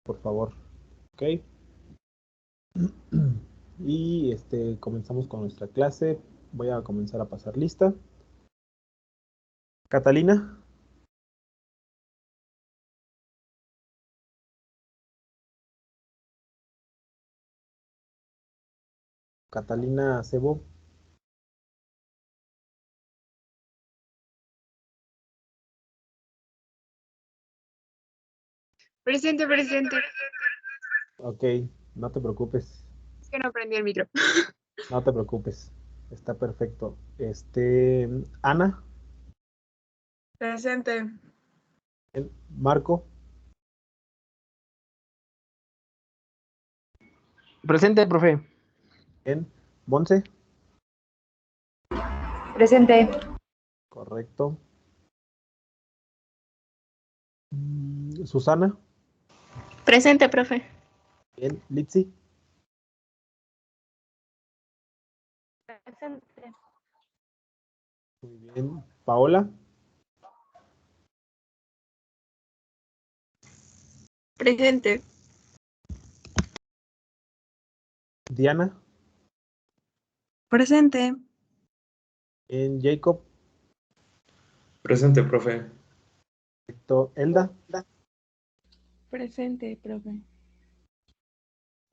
por favor. Ok. Y comenzamos con nuestra clase. Voy a comenzar a pasar lista. Catalina. Catalina Cebo. Presente, presente. Ok, no te preocupes. Es que no prendí el micro. No te preocupes. Está perfecto. Ana. Presente. Marco. Presente, profe. Monse. Presente. Correcto. Susana. Presente, profe. Litzy. Presente. Muy bien. Paola. Presente. Diana. Presente. Jacob. Presente, profe. Perfecto. Elda. Presente, profe.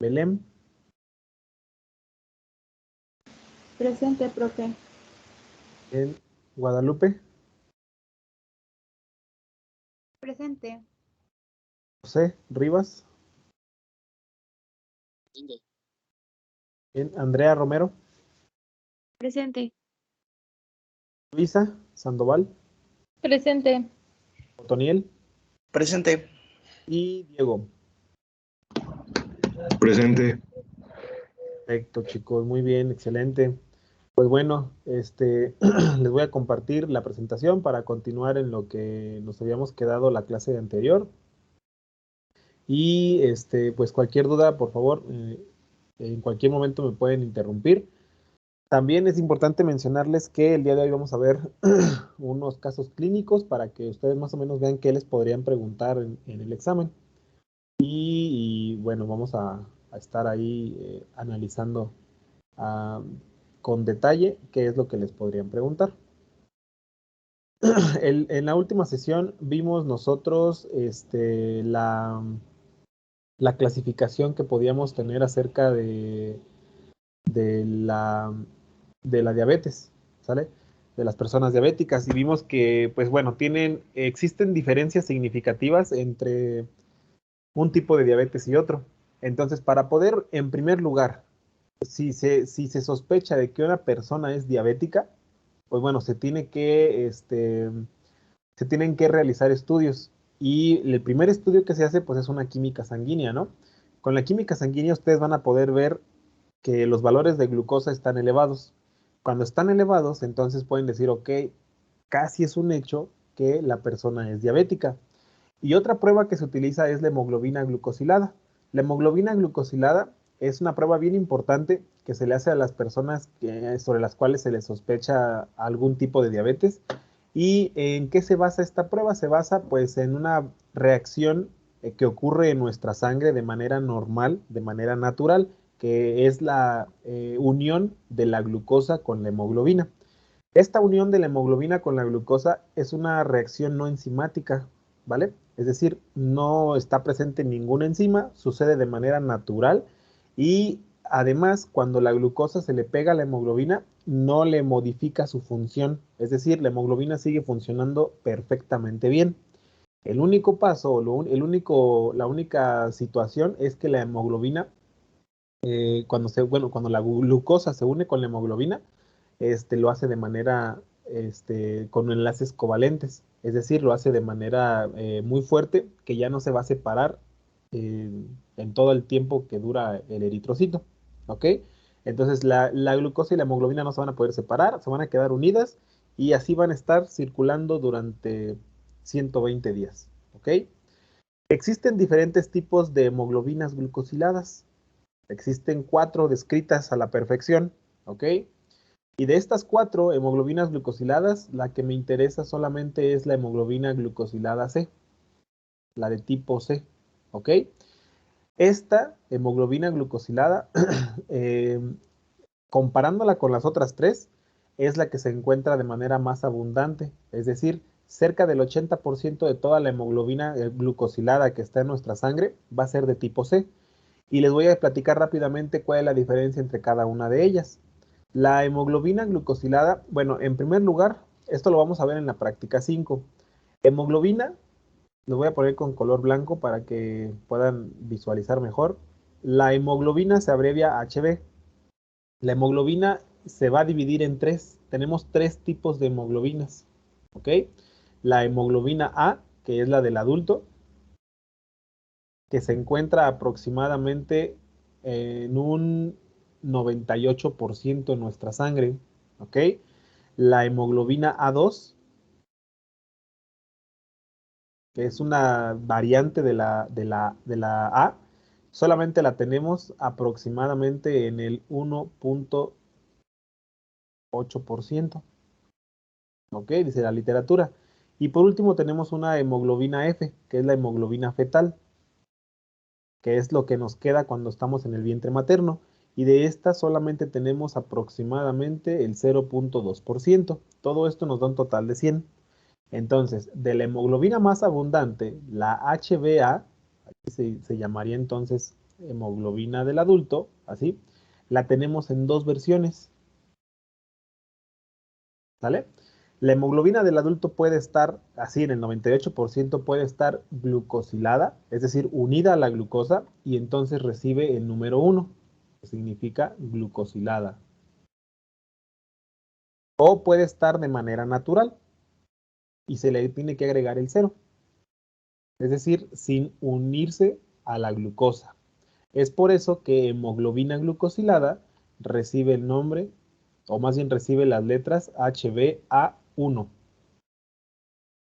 Belén. Presente, profe. Guadalupe. Presente. José Rivas. Andrea Romero. Presente. Luisa Sandoval. Presente. Otoniel. Presente. Y Diego. Presente. Perfecto, chicos, muy bien, excelente. Pues bueno, les voy a compartir la presentación para continuar en lo que nos habíamos quedado la clase anterior. Y pues cualquier duda, por favor, en cualquier momento me pueden interrumpir. También es importante mencionarles que el día de hoy vamos a ver unos casos clínicos para que ustedes más o menos vean qué les podrían preguntar en el examen. Y bueno, vamos a estar ahí analizando con detalle qué es lo que les podrían preguntar. En la última sesión vimos nosotros la clasificación que podíamos tener acerca de la, de la diabetes, ¿sale? De las personas diabéticas y vimos que, pues bueno, existen diferencias significativas entre un tipo de diabetes y otro. Entonces, para poder, en primer lugar, si se sospecha de que una persona es diabética, pues bueno, se tienen que realizar estudios. Y el primer estudio que se hace, pues es una química sanguínea, ¿no? Con la química sanguínea ustedes van a poder ver que los valores de glucosa están elevados. Cuando están elevados, entonces pueden decir, ok, casi es un hecho que la persona es diabética. Y otra prueba que se utiliza es la hemoglobina glucosilada. La hemoglobina glucosilada es una prueba bien importante que se le hace a las personas sobre las cuales se les sospecha algún tipo de diabetes. ¿Y en qué se basa esta prueba? Se basa pues en una reacción que ocurre en nuestra sangre de manera normal, de manera natural, que es la unión de la glucosa con la hemoglobina. Esta unión de la hemoglobina con la glucosa es una reacción no enzimática, ¿vale? Es decir, no está presente ninguna enzima, sucede de manera natural y además cuando la glucosa se le pega a la hemoglobina no le modifica su función, es decir, la hemoglobina sigue funcionando perfectamente bien. El único paso, la única situación es que la hemoglobina, cuando la glucosa se une con la hemoglobina, lo hace de manera, con enlaces covalentes, es decir, lo hace de manera muy fuerte que ya no se va a separar en todo el tiempo que dura el eritrocito, ¿ok? Entonces la glucosa y la hemoglobina no se van a poder separar, se van a quedar unidas y así van a estar circulando durante 120 días, ¿ok? Existen diferentes tipos de hemoglobinas glucosiladas, existen 4 descritas a la perfección, ¿ok? Y de estas 4 hemoglobinas glucosiladas, la que me interesa solamente es la hemoglobina glucosilada C, la de tipo C, ¿ok? Esta hemoglobina glucosilada, comparándola con las otras tres, es la que se encuentra de manera más abundante, es decir, cerca del 80% de toda la hemoglobina glucosilada que está en nuestra sangre va a ser de tipo C. Y les voy a platicar rápidamente cuál es la diferencia entre cada una de ellas. La hemoglobina glucosilada, bueno, en primer lugar, esto lo vamos a ver en la práctica 5. Hemoglobina, lo voy a poner con color blanco para que puedan visualizar mejor. La hemoglobina se abrevia HB. La hemoglobina se va a dividir en tres. Tenemos tres tipos de hemoglobinas, ¿ok? La hemoglobina A, que es la del adulto, que se encuentra aproximadamente en un 98% en nuestra sangre, ¿ok? La hemoglobina A2, que es una variante de la A, solamente la tenemos aproximadamente en el 1.8%, ¿ok? Dice la literatura. Y por último tenemos una hemoglobina F, que es la hemoglobina fetal, que es lo que nos queda cuando estamos en el vientre materno, y de esta solamente tenemos aproximadamente el 0.2%. Todo esto nos da un total de 100. Entonces, de la hemoglobina más abundante, la HbA, aquí se llamaría entonces hemoglobina del adulto, así, la tenemos en dos versiones, ¿sale? La hemoglobina del adulto puede estar, así en el 98% puede estar glucosilada, es decir, unida a la glucosa, y entonces recibe el número 1, que significa glucosilada. O puede estar de manera natural, y se le tiene que agregar el 0, es decir, sin unirse a la glucosa. Es por eso que hemoglobina glucosilada recibe el nombre, o más bien recibe las letras HbA1.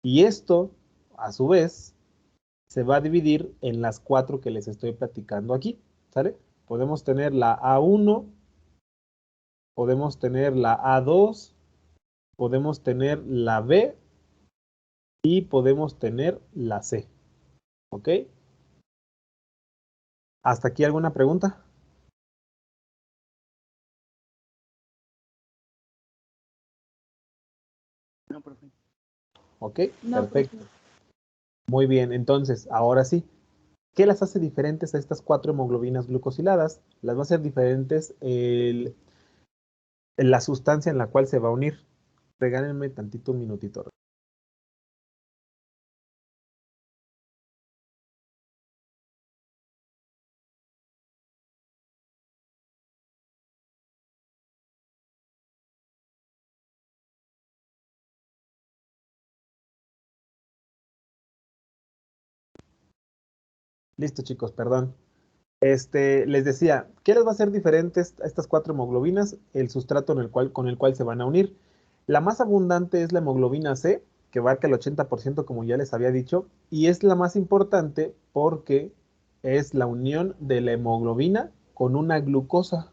Y esto, a su vez, se va a dividir en las cuatro que les estoy platicando aquí, ¿sale? Podemos tener la A1, podemos tener la A2, podemos tener la B y podemos tener la C, ¿ok? ¿Hasta aquí alguna pregunta? No, profe. ¿Ok? No, Perfecto. profe. Muy bien, entonces, ahora sí. ¿Qué las hace diferentes a estas cuatro hemoglobinas glucosiladas? Las va a hacer diferentes la sustancia en la cual se va a unir. Regálenme tantito un minutito. Listo, chicos, perdón. Les decía, ¿qué les va a hacer diferentes a estas cuatro hemoglobinas? El sustrato con el cual se van a unir. La más abundante es la hemoglobina C, que abarca el 80%, como ya les había dicho, y es la más importante porque es la unión de la hemoglobina con una glucosa.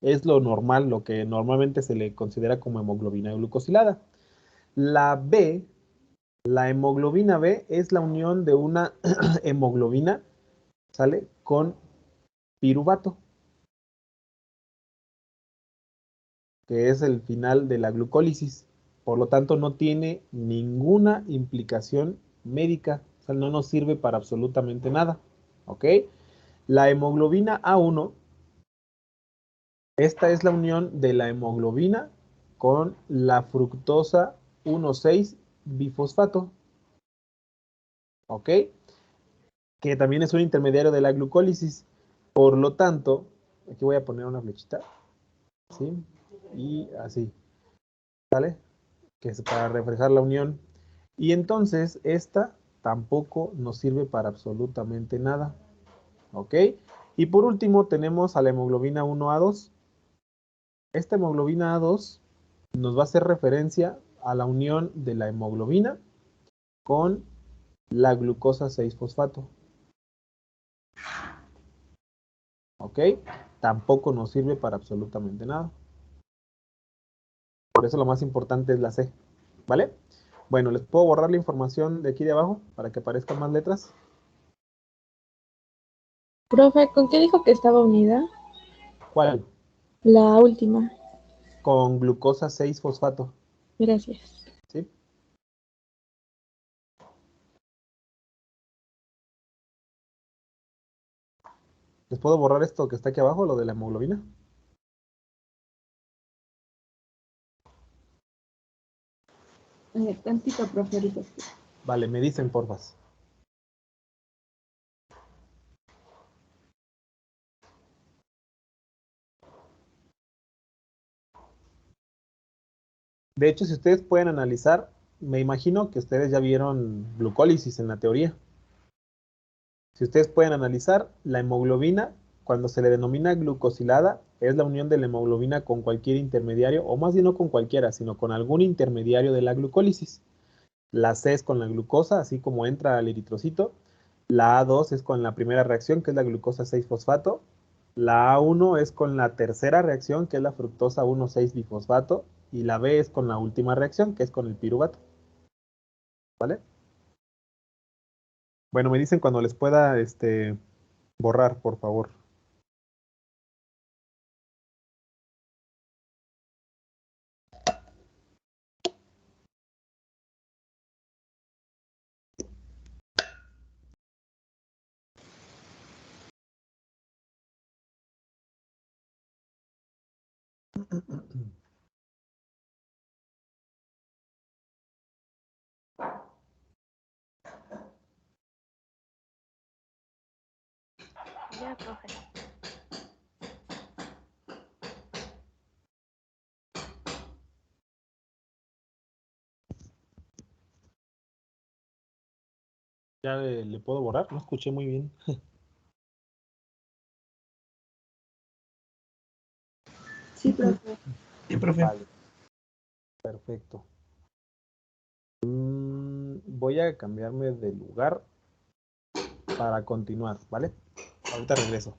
Es lo normal, lo que normalmente se le considera como hemoglobina glucosilada. La B, la hemoglobina B, es la unión de una hemoglobina, ¿sale? Con piruvato, que es el final de la glucólisis. Por lo tanto, no tiene ninguna implicación médica, o sea, no nos sirve para absolutamente nada, ¿ok? La hemoglobina A1, esta es la unión de la hemoglobina con la fructosa 1,6 bifosfato, ¿ok? Que también es un intermediario de la glucólisis. Por lo tanto, aquí voy a poner una flechita, ¿sí? Y así, ¿sale? Que es para reflejar la unión. Y entonces esta tampoco nos sirve para absolutamente nada, ¿ok? Y por último tenemos a la hemoglobina 1A2. Esta hemoglobina A2 nos va a hacer referencia a la unión de la hemoglobina con la glucosa 6-fosfato, ¿ok? Tampoco nos sirve para absolutamente nada. Por eso lo más importante es la C, ¿vale? Bueno, les puedo borrar la información de aquí de abajo para que aparezcan más letras. Profe, ¿con qué dijo que estaba unida? ¿Cuál? La última. Con glucosa 6-fosfato. Gracias. ¿Sí? ¿Les puedo borrar esto que está aquí abajo, lo de la hemoglobina? Tantito, profe, ahorita. Vale, me dicen, porfas. De hecho, si ustedes pueden analizar, me imagino que ustedes ya vieron glucólisis en la teoría. Si ustedes pueden analizar, la hemoglobina, cuando se le denomina glucosilada, es la unión de la hemoglobina con cualquier intermediario, o más bien no con cualquiera, sino con algún intermediario de la glucólisis. La C es con la glucosa, así como entra al eritrocito. La A2 es con la primera reacción, que es la glucosa 6-fosfato. La A1 es con la tercera reacción, que es la fructosa 1,6-bifosfato. Y la B es con la última reacción, que es con el piruvato. ¿Vale? Bueno, me dicen cuando les pueda borrar, por favor. Ya, profe. ¿Ya le puedo borrar? No escuché muy bien. Sí, profe. Sí, profe. Vale, perfecto. Voy a cambiarme de lugar para continuar, ¿vale? Ahorita regreso.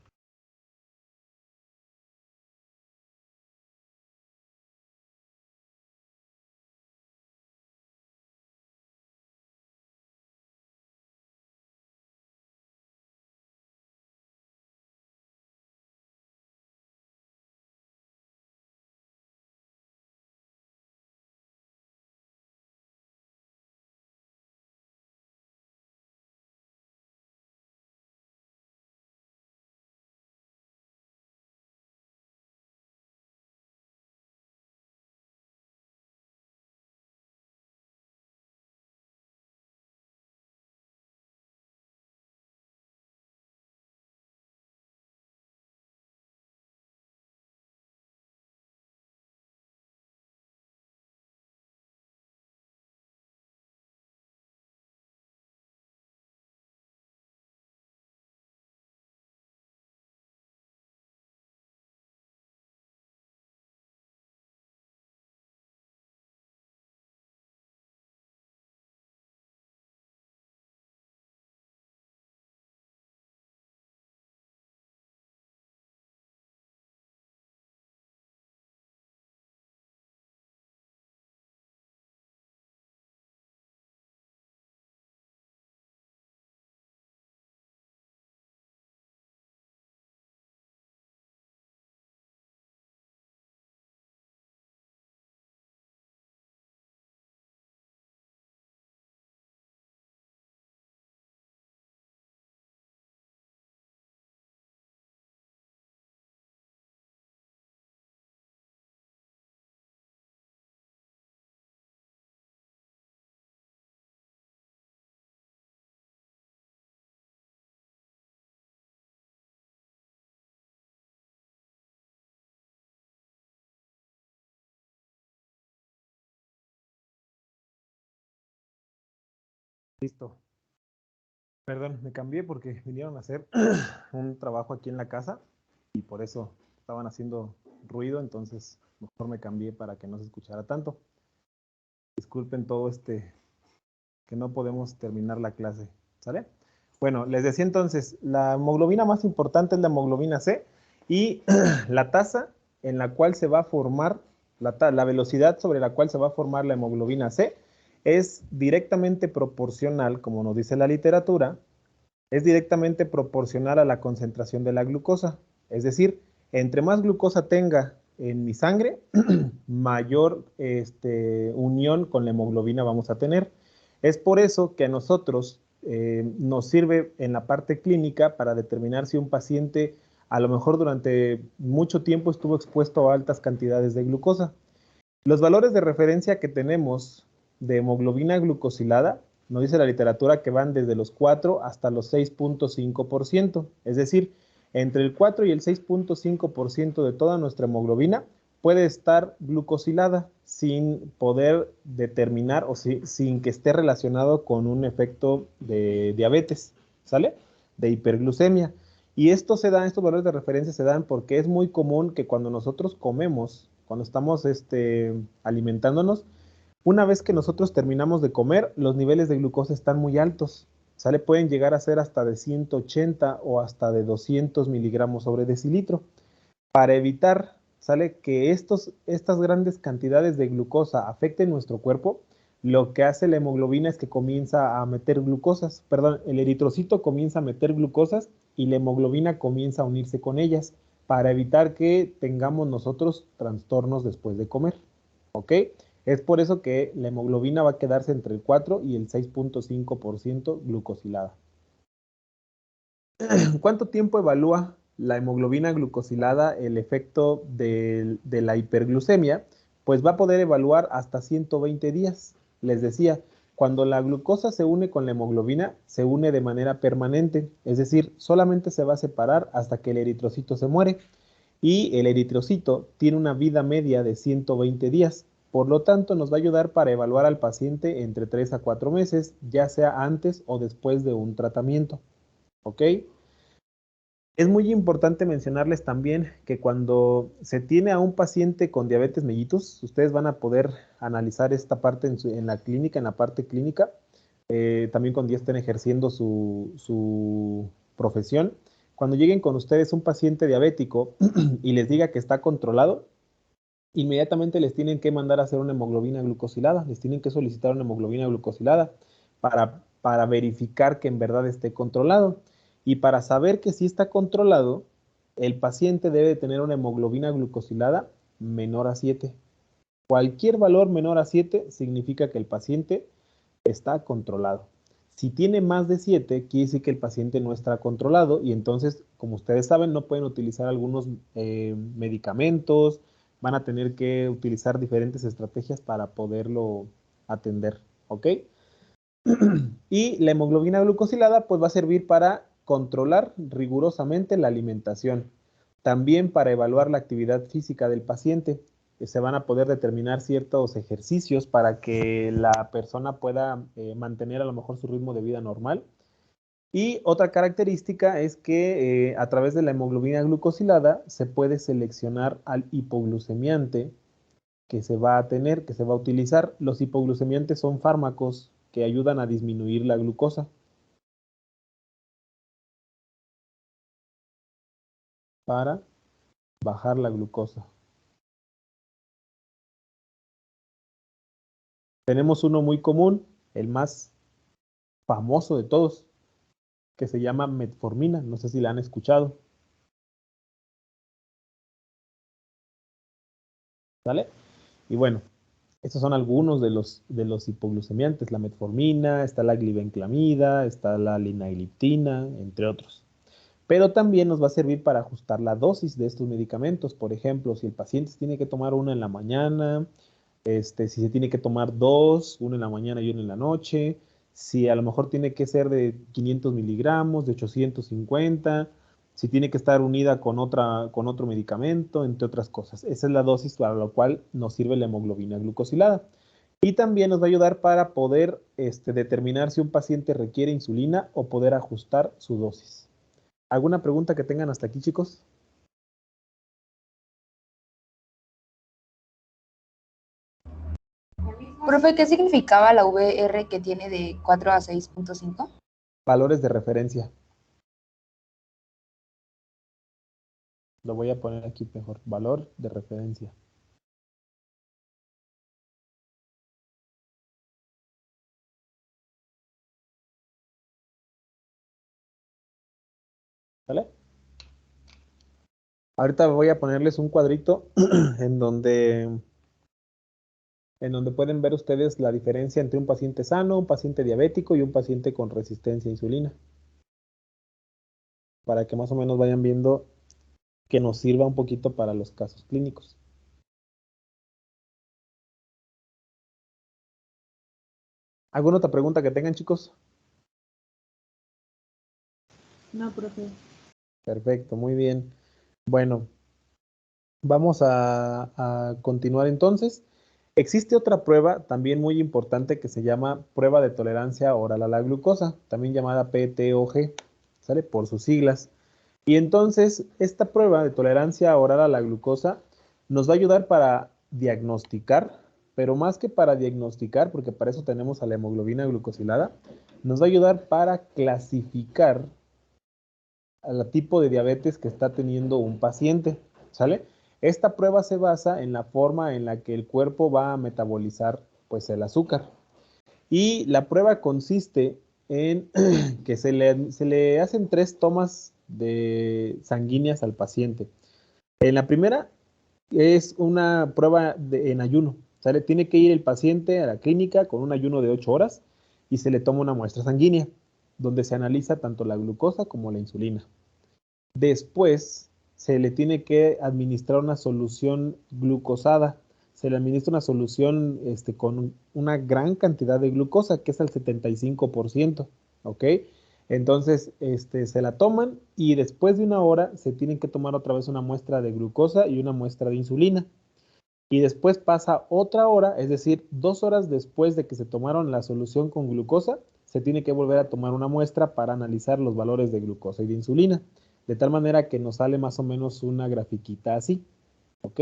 Listo. Perdón, me cambié porque vinieron a hacer un trabajo aquí en la casa y por eso estaban haciendo ruido, entonces mejor me cambié para que no se escuchara tanto. Disculpen todo que no podemos terminar la clase, ¿sale? Bueno, les decía entonces, la hemoglobina más importante es la hemoglobina C y la tasa en la cual se va a formar, la velocidad sobre la cual se va a formar la hemoglobina C es directamente proporcional, como nos dice la literatura, es directamente proporcional a la concentración de la glucosa. Es decir, entre más glucosa tenga en mi sangre, mayor unión con la hemoglobina vamos a tener. Es por eso que a nosotros nos sirve en la parte clínica para determinar si un paciente a lo mejor durante mucho tiempo estuvo expuesto a altas cantidades de glucosa. Los valores de referencia que tenemos de hemoglobina glucosilada, nos dice la literatura que van desde los 4 hasta los 6.5%, es decir, entre el 4 y el 6.5% de toda nuestra hemoglobina puede estar glucosilada sin poder determinar o sin que esté relacionado con un efecto de diabetes, ¿sale? De hiperglucemia. Y esto se da, estos valores de referencia se dan porque es muy común que cuando nosotros comemos, cuando estamos alimentándonos, una vez que nosotros terminamos de comer, los niveles de glucosa están muy altos. ¿Sale? Pueden llegar a ser hasta de 180 o hasta de 200 miligramos sobre decilitro. Para evitar, ¿sale? Que estas grandes cantidades de glucosa afecten nuestro cuerpo, lo que hace la hemoglobina es que comienza a meter glucosas, perdón, el eritrocito comienza a meter glucosas y la hemoglobina comienza a unirse con ellas para evitar que tengamos nosotros trastornos después de comer, ¿ok? Es por eso que la hemoglobina va a quedarse entre el 4 y el 6.5% glucosilada. ¿Cuánto tiempo evalúa la hemoglobina glucosilada el efecto de la hiperglucemia? Pues va a poder evaluar hasta 120 días. Les decía, cuando la glucosa se une con la hemoglobina, se une de manera permanente, es decir, solamente se va a separar hasta que el eritrocito se muere. Y el eritrocito tiene una vida media de 120 días. Por lo tanto, nos va a ayudar para evaluar al paciente entre 3 a 4 meses, ya sea antes o después de un tratamiento. ¿Ok? Es muy importante mencionarles también que cuando se tiene a un paciente con diabetes mellitus, ustedes van a poder analizar esta parte en la clínica, en la parte clínica, también cuando ya estén ejerciendo su profesión. Cuando lleguen con ustedes un paciente diabético y les diga que está controlado, inmediatamente les tienen que mandar a hacer una hemoglobina glucosilada, les tienen que solicitar una hemoglobina glucosilada para verificar que en verdad esté controlado. Y para saber que sí está controlado, el paciente debe tener una hemoglobina glucosilada menor a 7. Cualquier valor menor a 7 significa que el paciente está controlado. Si tiene más de 7, quiere decir que el paciente no está controlado y entonces, como ustedes saben, no pueden utilizar algunos medicamentos, van a tener que utilizar diferentes estrategias para poderlo atender, ¿ok? Y la hemoglobina glucosilada pues va a servir para controlar rigurosamente la alimentación, también para evaluar la actividad física del paciente. Se van a poder determinar ciertos ejercicios para que la persona pueda mantener a lo mejor su ritmo de vida normal. Y otra característica es que a través de la hemoglobina glucosilada se puede seleccionar al hipoglucemiante que se va a tener, que se va a utilizar. Los hipoglucemiantes son fármacos que ayudan a disminuir la glucosa para bajar la glucosa. Tenemos uno muy común, el más famoso de todos, que se llama metformina. No sé si la han escuchado. ¿Sale? Y bueno, estos son algunos de los hipoglucemiantes. La metformina, está la glibenclamida, está la linagliptina, entre otros. Pero también nos va a servir para ajustar la dosis de estos medicamentos. Por ejemplo, si el paciente tiene que tomar una en la mañana, si se tiene que tomar dos, una en la mañana y una en la noche, si a lo mejor tiene que ser de 500 miligramos, de 850, si tiene que estar unida con otro medicamento, entre otras cosas. Esa es la dosis para la cual nos sirve la hemoglobina glucosilada. Y también nos va a ayudar para poder determinar si un paciente requiere insulina o poder ajustar su dosis. ¿Alguna pregunta que tengan hasta aquí, chicos? Profe, ¿qué significaba la VR que tiene de 4 a 6.5? Valores de referencia. Lo voy a poner aquí mejor. Valor de referencia. ¿Sale? Ahorita voy a ponerles un cuadrito en donde pueden ver ustedes la diferencia entre un paciente sano, un paciente diabético y un paciente con resistencia a insulina. Para que más o menos vayan viendo que nos sirva un poquito para los casos clínicos. ¿Alguna otra pregunta que tengan, chicos? No, profe. Perfecto, muy bien. Bueno, vamos a continuar entonces. Existe otra prueba también muy importante que se llama prueba de tolerancia oral a la glucosa, también llamada PTOG, ¿sale? Por sus siglas. Y entonces, esta prueba de tolerancia oral a la glucosa nos va a ayudar para diagnosticar, pero más que para diagnosticar, porque para eso tenemos a la hemoglobina glucosilada, nos va a ayudar para clasificar al tipo de diabetes que está teniendo un paciente, ¿sale? Esta prueba se basa en la forma en la que el cuerpo va a metabolizar, pues, el azúcar. Y la prueba consiste en que se le hacen 3 tomas de sanguíneas al paciente. En la primera es una prueba en ayuno, ¿sale? Tiene que ir el paciente a la clínica con un ayuno de 8 horas y se le toma una muestra sanguínea, donde se analiza tanto la glucosa como la insulina. Después se le tiene que administrar una solución glucosada. Se le administra una solución con una gran cantidad de glucosa, que es el 75%, ¿ok? Entonces, se la toman y después de una hora se tienen que tomar otra vez una muestra de glucosa y una muestra de insulina. Y después pasa otra hora, es decir, 2 horas después de que se tomaron la solución con glucosa, se tiene que volver a tomar una muestra para analizar los valores de glucosa y de insulina, de tal manera que nos sale más o menos una grafiquita así, ¿ok?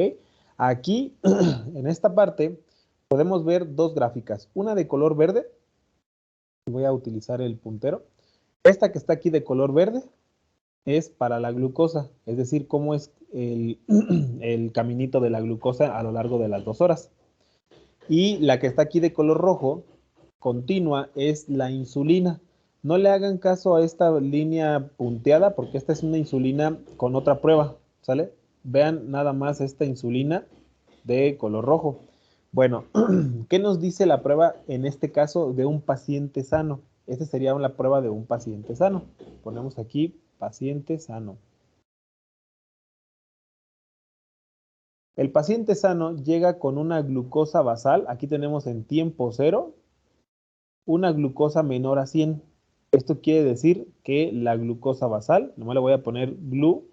Aquí, en esta parte, podemos ver 2 gráficas, una de color verde, voy a utilizar el puntero, esta que está aquí de color verde es para la glucosa, es decir, cómo es el caminito de la glucosa a lo largo de las 2 horas. Y la que está aquí de color rojo, continua, es la insulina. No le hagan caso a esta línea punteada porque esta es una insulina con otra prueba, ¿sale? Vean nada más esta insulina de color rojo. Bueno, ¿qué nos dice la prueba en este caso de un paciente sano? Esta sería la prueba de un paciente sano. Ponemos aquí paciente sano. El paciente sano llega con una glucosa basal, aquí tenemos en tiempo cero, una glucosa menor a 100. Esto quiere decir que la glucosa basal, nomás le voy a poner glu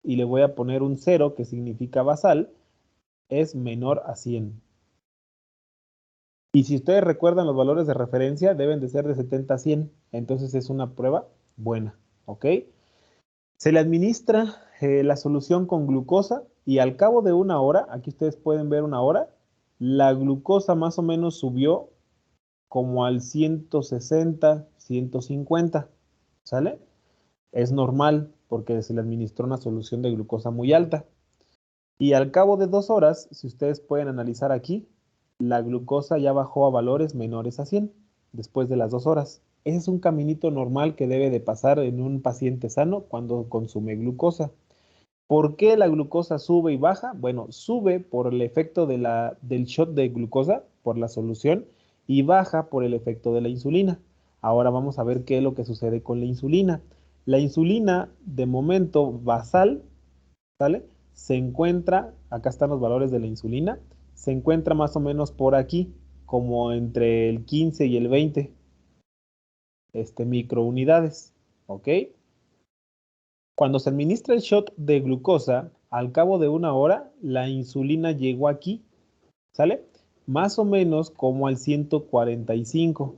y le voy a poner un 0 que significa basal, es menor a 100. Y si ustedes recuerdan los valores de referencia, deben de ser de 70 a 100. Entonces es una prueba buena, ¿ok? Se le administra la solución con glucosa y al cabo de una hora, aquí ustedes pueden ver una hora, la glucosa más o menos subió como al 160, 150, ¿sale? Es normal porque se le administró una solución de glucosa muy alta. Y al cabo de 2 horas, si ustedes pueden analizar aquí, la glucosa ya bajó a valores menores a 100 después de las 2 horas. Ese es un caminito normal que debe de pasar en un paciente sano cuando consume glucosa. ¿Por qué la glucosa sube y baja? Bueno, sube por el efecto del shot de glucosa, por la solución, y baja por el efecto de la insulina. Ahora vamos a ver qué es lo que sucede con la insulina. La insulina, de momento basal, ¿sale? Se encuentra, acá están los valores de la insulina, se encuentra más o menos por aquí, como entre el 15 y el 20 microunidades, ¿ok? Cuando se administra el shot de glucosa, al cabo de una hora, la insulina llegó aquí, ¿sale? Más o menos como al 145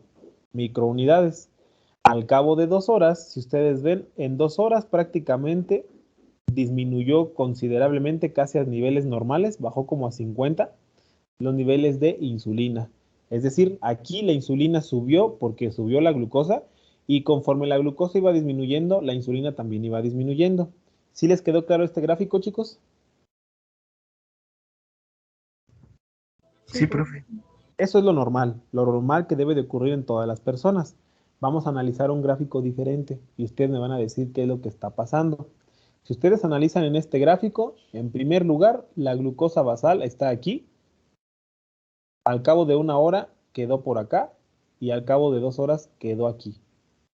microunidades. Al cabo de 2 horas, si ustedes ven, en 2 horas prácticamente disminuyó considerablemente casi a niveles normales, bajó como a 50 los niveles de insulina. Es decir, aquí la insulina subió porque subió la glucosa y conforme la glucosa iba disminuyendo, la insulina también iba disminuyendo. ¿Sí les quedó claro este gráfico, chicos? Sí, profe. Eso es lo normal que debe de ocurrir en todas las personas. vamos a analizar un gráfico diferente y ustedes me van a decir qué es lo que está pasando. Si ustedes analizan en este gráfico, en primer lugar, la glucosa basal está aquí. Al cabo de 1 hora quedó por acá y al cabo de 2 horas quedó aquí.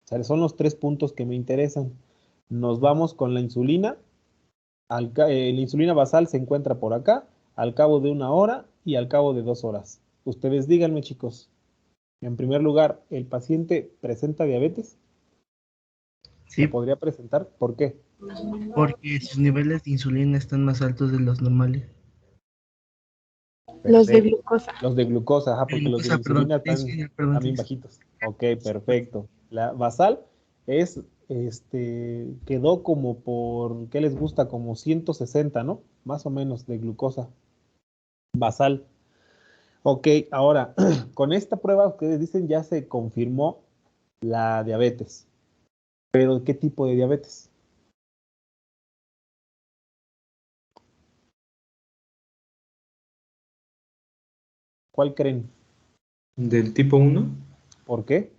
O sea, son los 3 puntos que me interesan. Nos vamos con la insulina. La insulina basal se encuentra por acá, al cabo de 1 hora y al cabo de 2 horas. Ustedes díganme, chicos. En primer lugar, ¿el paciente presenta diabetes? Sí, ¿Se podría presentar? ¿Por qué? porque sus niveles de insulina están más altos de los normales. Los de Perfecto. glucosa. Los de glucosa, ajá, porque los de la Perdón, insulina sí, están sí, perdón, también sí. bajitos. Ok, perfecto. La basal es, quedó como por, ¿qué les gusta? Como 160, ¿no? Más o menos de glucosa basal. Ok, ahora, con esta prueba ustedes dicen ya se confirmó la diabetes. ¿Pero qué tipo de diabetes? ¿Cuál creen? Del tipo 1, ¿Por qué?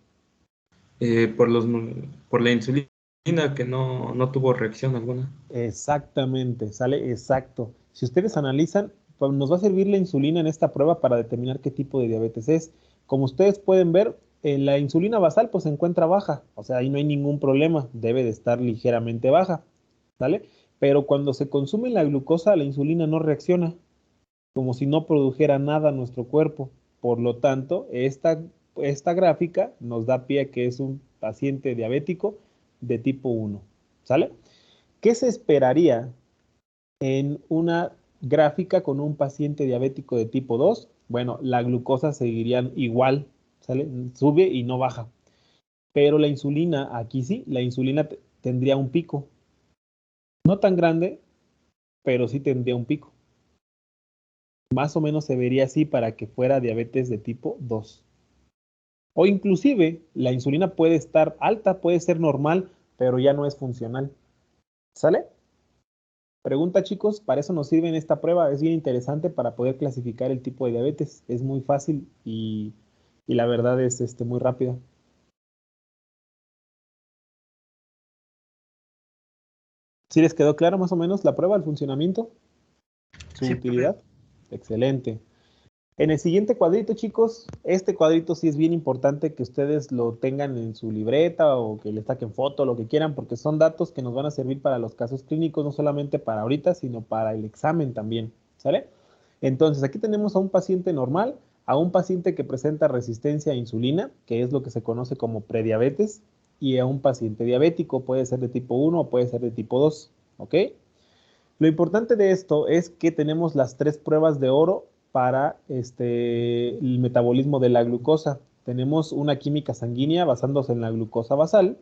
por la insulina que no tuvo reacción alguna. Exactamente, sale exacto. Si ustedes analizan, pues nos va a servir la insulina en esta prueba para determinar qué tipo de diabetes es. Como ustedes pueden ver, la insulina basal pues se encuentra baja, o sea, ahí no hay ningún problema, debe de estar ligeramente baja, ¿sale? Pero cuando se consume la glucosa, la insulina no reacciona, como si no produjera nada en nuestro cuerpo. Por lo tanto, esta gráfica nos da pie a que es un paciente diabético de tipo 1, ¿sale? ¿Qué se esperaría en una gráfica con un paciente diabético de tipo 2? Bueno, la glucosa seguiría igual, ¿sale? Sube y no baja. Pero la insulina, aquí sí, la insulina tendría un pico. No tan grande, pero sí tendría un pico. Más o menos se vería así para que fuera diabetes de tipo 2. O inclusive la insulina puede estar alta, puede ser normal, pero ya no es funcional. ¿Sale? Pregunta, chicos, para eso nos sirve en esta prueba. Es bien interesante para poder clasificar el tipo de diabetes. Es muy fácil y la verdad es muy rápida. ¿Sí les quedó claro más o menos la prueba, el funcionamiento, su Sí, profe. utilidad? Excelente. En el siguiente cuadrito, chicos, este cuadrito sí es bien importante que ustedes lo tengan en su libreta o que le saquen foto, lo que quieran, porque son datos que nos van a servir para los casos clínicos, no solamente para ahorita, sino para el examen también, ¿sale? Entonces, aquí tenemos a un paciente normal, a un paciente que presenta resistencia a insulina, que es lo que se conoce como prediabetes, y a un paciente diabético, puede ser de tipo 1 o puede ser de tipo 2, ¿ok? Lo importante de esto es que tenemos las 3 pruebas de oro para el metabolismo de la glucosa. Tenemos una química sanguínea basándose en la glucosa basal.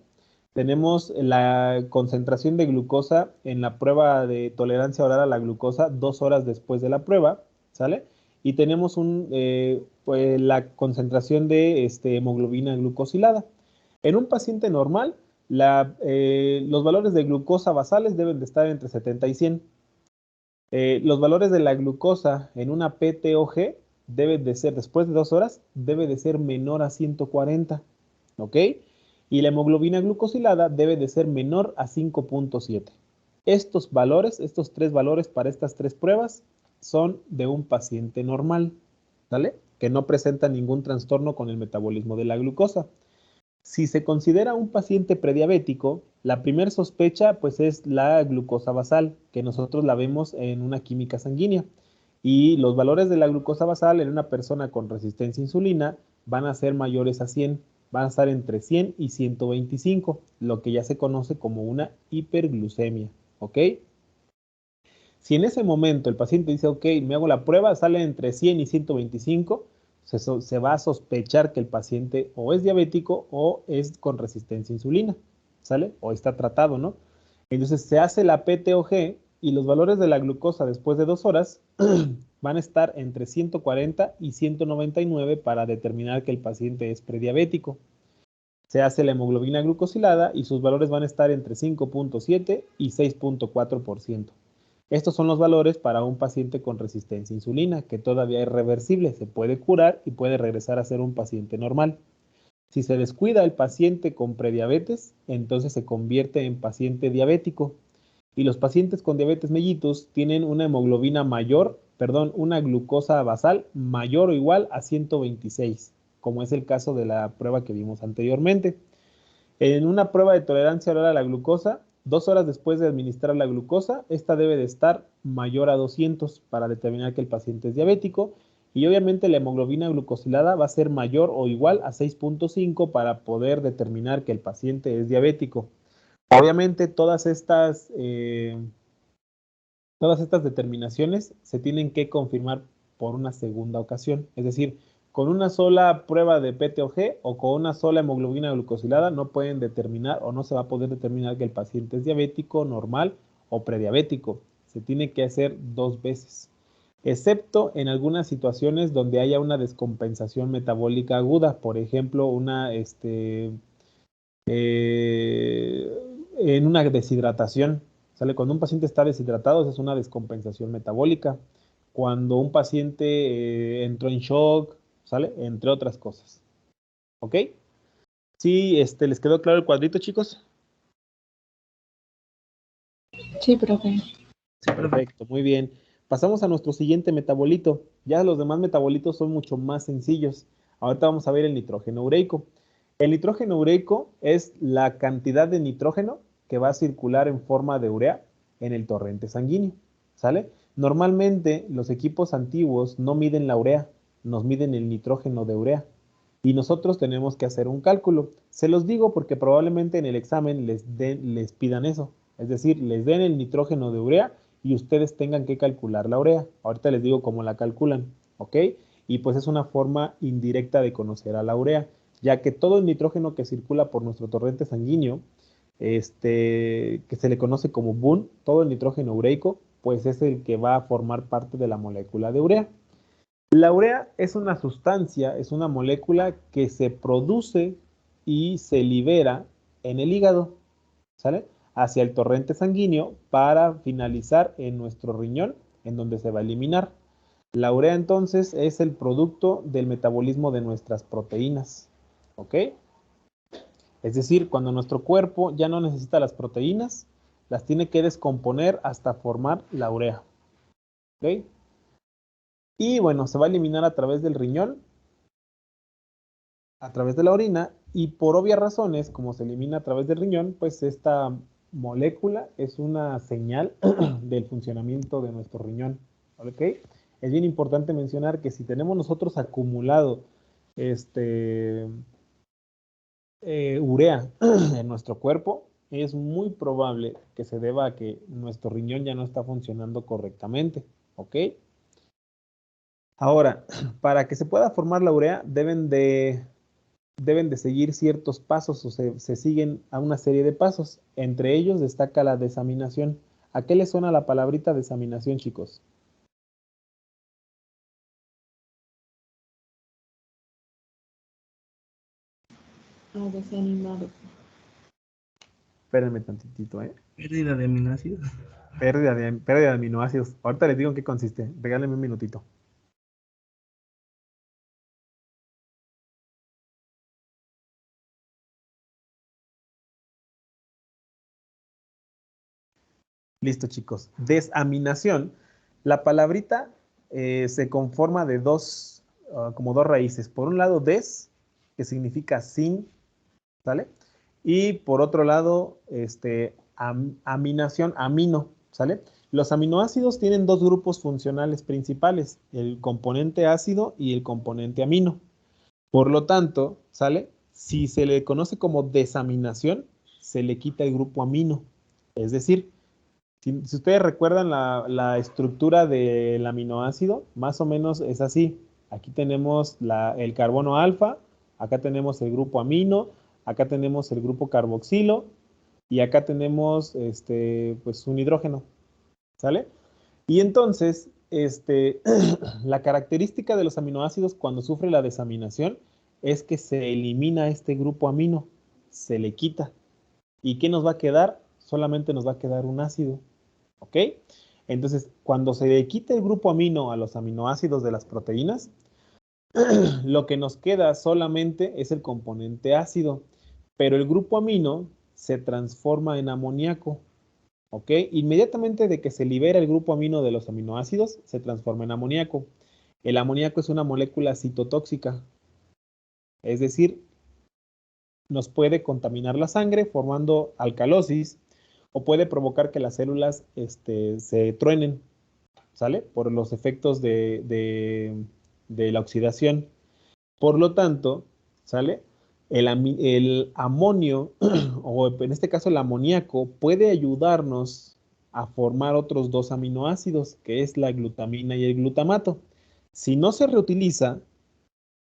Tenemos la concentración de glucosa en la prueba de tolerancia oral a la glucosa 2 horas después de la prueba, ¿sale? Y tenemos pues, la concentración de hemoglobina glucosilada. En un paciente normal, los valores de glucosa basales deben de estar entre 70 y 100. Los valores de la glucosa en una PTOG deben de ser, después de 2 horas, debe de ser menor a 140, ¿ok? Y la hemoglobina glucosilada debe de ser menor a 5.7. Estos valores, estos 3 valores para estas 3 pruebas son de un paciente normal, ¿vale? Que no presenta ningún trastorno con el metabolismo de la glucosa. Si se considera un paciente prediabético, la primera sospecha pues es la glucosa basal, que nosotros la vemos en una química sanguínea. Y los valores de la glucosa basal en una persona con resistencia a insulina van a ser mayores a 100, van a estar entre 100 y 125, lo que ya se conoce como una hiperglucemia, ¿ok? Si en ese momento el paciente dice, ok, me hago la prueba, sale entre 100 y 125, se va a sospechar que el paciente o es diabético o es con resistencia a insulina, ¿sale? O está tratado, ¿no? Entonces se hace la PTOG y los valores de la glucosa después de 2 horas van a estar entre 140 y 199 para determinar que el paciente es prediabético. Se hace la hemoglobina glucosilada y sus valores van a estar entre 5.7 y 6.4%. Estos son los valores para un paciente con resistencia a insulina, que todavía es reversible, se puede curar y puede regresar a ser un paciente normal. Si se descuida el paciente con prediabetes, entonces se convierte en paciente diabético. Y los pacientes con diabetes mellitus tienen una hemoglobina mayor, perdón, una glucosa basal mayor o igual a 126, como es el caso de la prueba que vimos anteriormente. En una prueba de tolerancia oral a la glucosa, 2 horas después de administrar la glucosa, esta debe de estar mayor a 200 para determinar que el paciente es diabético. Y obviamente la hemoglobina glucosilada va a ser mayor o igual a 6.5 para poder determinar que el paciente es diabético. Obviamente todas estas determinaciones se tienen que confirmar por una segunda ocasión. Es decir, con una sola prueba de PTOG o con una sola hemoglobina glucosilada no pueden determinar o no se va a poder determinar que el paciente es diabético, normal o prediabético. Se tiene que hacer 2 veces, excepto en algunas situaciones donde haya una descompensación metabólica aguda, por ejemplo, en una deshidratación, ¿sale? Cuando un paciente está deshidratado, esa es una descompensación metabólica. Cuando un paciente entró en shock, ¿sale? Entre otras cosas. ¿Ok? Sí, ¿les quedó claro el cuadrito, chicos? Sí, profe. Sí, profe. Perfecto, muy bien. Pasamos a nuestro siguiente metabolito. Ya los demás metabolitos son mucho más sencillos. Ahorita vamos a ver el nitrógeno ureico. El nitrógeno ureico es la cantidad de nitrógeno que va a circular en forma de urea en el torrente sanguíneo, ¿sale? Normalmente los equipos antiguos no miden la urea, nos miden el nitrógeno de urea. Y nosotros tenemos que hacer un cálculo. Se los digo porque probablemente en el examen les pidan eso. Es decir, les den el nitrógeno de urea y ustedes tengan que calcular la urea. Ahorita les digo cómo la calculan, ¿ok? Y pues es una forma indirecta de conocer a la urea, ya que todo el nitrógeno que circula por nuestro torrente sanguíneo, que se le conoce como BUN, todo el nitrógeno ureico, pues es el que va a formar parte de la molécula de urea. La urea es una sustancia, es una molécula que se produce y se libera en el hígado, ¿sale? Hacia el torrente sanguíneo para finalizar en nuestro riñón, en donde se va a eliminar. La urea entonces es el producto del metabolismo de nuestras proteínas, ¿ok? Es decir, cuando nuestro cuerpo ya no necesita las proteínas, las tiene que descomponer hasta formar la urea, ¿ok? Y bueno, se va a eliminar a través del riñón, a través de la orina, y por obvias razones, como se elimina a través del riñón, pues esta molécula es una señal del funcionamiento de nuestro riñón, ¿ok? Es bien importante mencionar que si tenemos nosotros acumulado urea en nuestro cuerpo, es muy probable que se deba a que nuestro riñón ya no está funcionando correctamente, ¿ok? Ahora, para que se pueda formar la urea, deben de seguir ciertos pasos o se siguen a una serie de pasos. Entre ellos destaca la desaminación. ¿A qué le suena la palabrita desaminación, chicos? Desanimado. Espérenme tantitito, ¿eh? Pérdida de aminoácidos. Pérdida de aminoácidos. Ahorita les digo en qué consiste. Regálenme un minutito. Listo, chicos. Desaminación. La palabrita se conforma de como dos raíces. Por un lado, des, que significa sin, ¿sale? Y por otro lado, aminación, amino, ¿sale? Los aminoácidos tienen 2 grupos funcionales principales, el componente ácido y el componente amino. Por lo tanto, ¿sale? Si se le conoce como desaminación, se le quita el grupo amino. Es decir, si ustedes recuerdan la estructura del aminoácido, más o menos es así. Aquí tenemos el carbono alfa, acá tenemos el grupo amino, acá tenemos el grupo carboxilo y acá tenemos pues un hidrógeno, ¿sale? Y entonces, la característica de los aminoácidos cuando sufre la desaminación es que se elimina este grupo amino, se le quita. ¿Y qué nos va a quedar? Solamente nos va a quedar un ácido. ¿Ok? Entonces, cuando se le quita el grupo amino a los aminoácidos de las proteínas, Lo que nos queda solamente es el componente ácido, pero el grupo amino se transforma en amoníaco, ¿ok? Inmediatamente de que se libera el grupo amino de los aminoácidos, se transforma en amoníaco. El amoníaco es una molécula citotóxica, es decir, nos puede contaminar la sangre formando alcalosis o puede provocar que las células se truenen, ¿sale? Por los efectos de la oxidación. Por lo tanto, ¿sale? El amonio, o en este caso el amoníaco, puede ayudarnos a formar otros dos aminoácidos, que es la glutamina y el glutamato. Si no se reutiliza,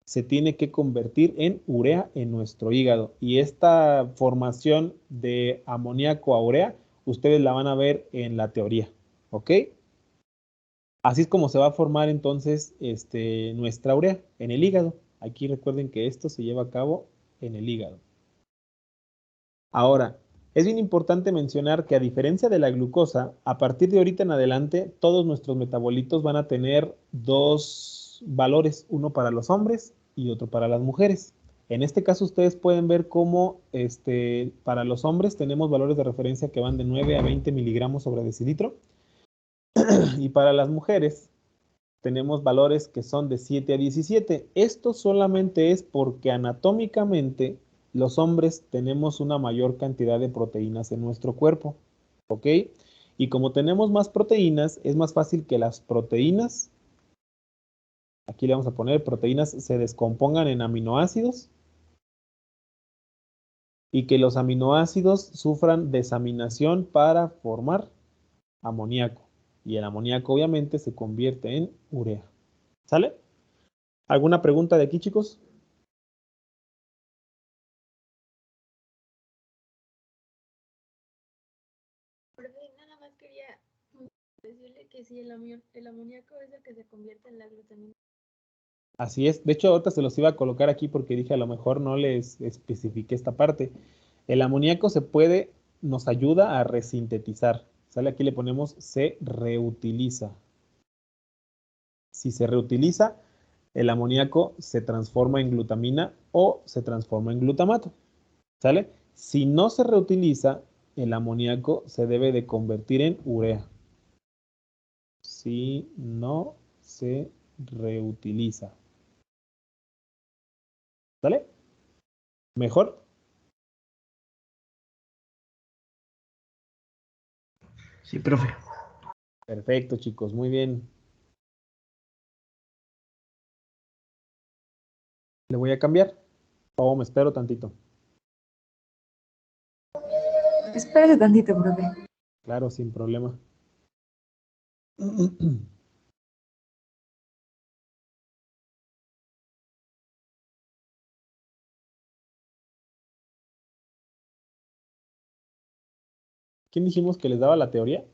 se tiene que convertir en urea en nuestro hígado. Y esta formación de amoníaco a urea, ustedes la van a ver en la teoría, ¿ok? Así es como se va a formar entonces nuestra urea en el hígado. Aquí recuerden que esto se lleva a cabo en el hígado. Ahora, es bien importante mencionar que a diferencia de la glucosa, a partir de ahorita en adelante, todos nuestros metabolitos van a tener dos valores, uno para los hombres y otro para las mujeres. En este caso, ustedes pueden ver cómo para los hombres tenemos valores de referencia que van de 9 a 20 miligramos sobre decilitro. Y para las mujeres tenemos valores que son de 7 a 17. Esto solamente es porque anatómicamente los hombres tenemos una mayor cantidad de proteínas en nuestro cuerpo, ¿ok? Y como tenemos más proteínas, es más fácil que las proteínas, aquí le vamos a poner proteínas, se descompongan en aminoácidos y que los aminoácidos sufran desaminación para formar amoníaco. Y el amoníaco obviamente se convierte en urea. ¿Sale? ¿Alguna pregunta de aquí, chicos? Profe, nada más quería decirle que si el amoníaco es el que se convierte en la glutamina. Así es. De hecho, ahorita se los iba a colocar aquí porque dije a lo mejor no les especifiqué esta parte. El amoníaco nos ayuda a resintetizar. ¿Sale? Aquí le ponemos se reutiliza. Si se reutiliza, el amoníaco se transforma en glutamina o se transforma en glutamato. ¿Sale? Si no se reutiliza, el amoníaco se debe de convertir en urea. Si no se reutiliza. ¿Sale? ¿Mejor? Sí, profe. Perfecto, chicos, muy bien. ¿Le voy a cambiar? O me espero tantito. Espérese tantito, profe. Claro, sin problema. ¿Quién dijimos que les daba la teoría?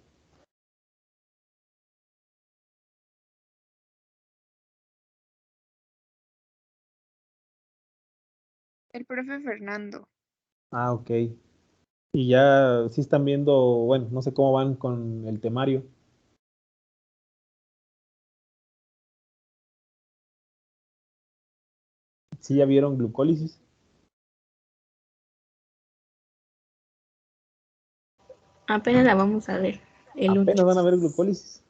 El profe Fernando. Ah, ok. Y ya sí están viendo, bueno, no sé cómo van con el temario. ¿Sí ya vieron glucólisis? Apenas la vamos a ver el lunes. Apenas van a ver glucólisis.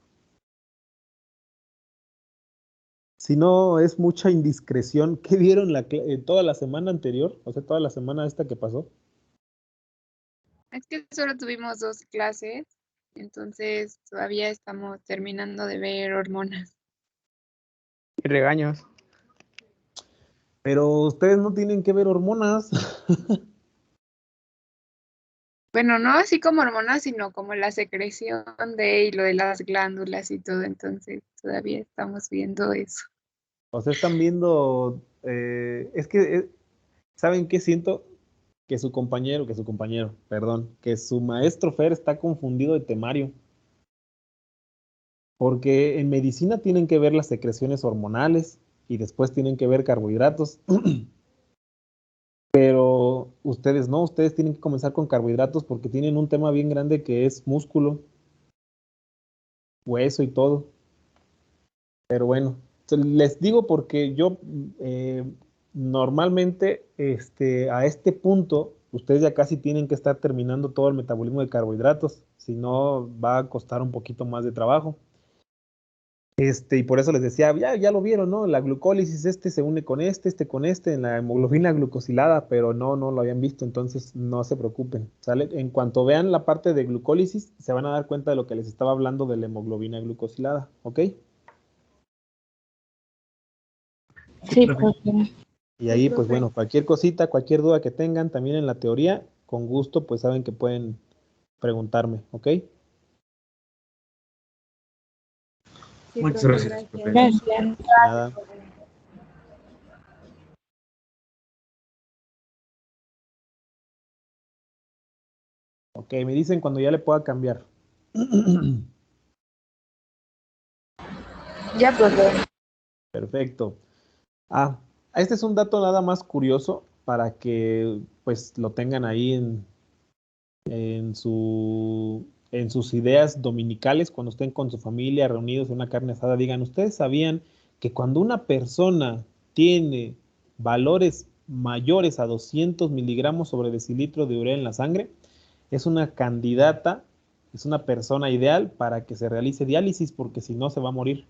Si no es mucha indiscreción, ¿qué vieron toda la semana anterior? O sea, toda la semana esta que pasó. Es que solo tuvimos 2 clases, entonces todavía estamos terminando de ver hormonas. Y regaños. Pero ustedes no tienen que ver hormonas. Bueno, no así como hormonas, sino como la secreción y lo de las glándulas y todo, entonces todavía estamos viendo eso. O sea, están viendo, es que, ¿saben qué siento? Que que su maestro Fer está confundido de temario. Porque en medicina tienen que ver las secreciones hormonales y después tienen que ver carbohidratos. Pero ustedes no, ustedes tienen que comenzar con carbohidratos porque tienen un tema bien grande que es músculo, hueso y todo. Pero bueno, Les digo porque yo normalmente a este punto ustedes ya casi tienen que estar terminando todo el metabolismo de carbohidratos, si no va a costar un poquito más de trabajo. Y por eso les decía, ya lo vieron, ¿no? La glucólisis, se une con con en la hemoglobina glucosilada, pero no lo habían visto, entonces no se preocupen, ¿sale? En cuanto vean la parte de glucólisis, se van a dar cuenta de lo que les estaba hablando de la hemoglobina glucosilada, ¿ok? Sí, profe. profe. Y ahí, pues profe. bueno, cualquier cosita, cualquier duda que tengan también en la teoría, con gusto, pues saben que pueden preguntarme, ¿ok? Sí, Muchas profe, Gracias, profe. Gracias. Nada. Ok, me dicen cuando ya le pueda cambiar. Ya, profe. Perfecto. Este es un dato nada más curioso para que pues lo tengan ahí en en sus ideas dominicales cuando estén con su familia reunidos en una carne asada. Digan, ¿ustedes sabían que cuando una persona tiene valores mayores a 200 miligramos sobre decilitro de urea en la sangre, es una candidata, es una persona ideal para que se realice diálisis porque si no se va a morir?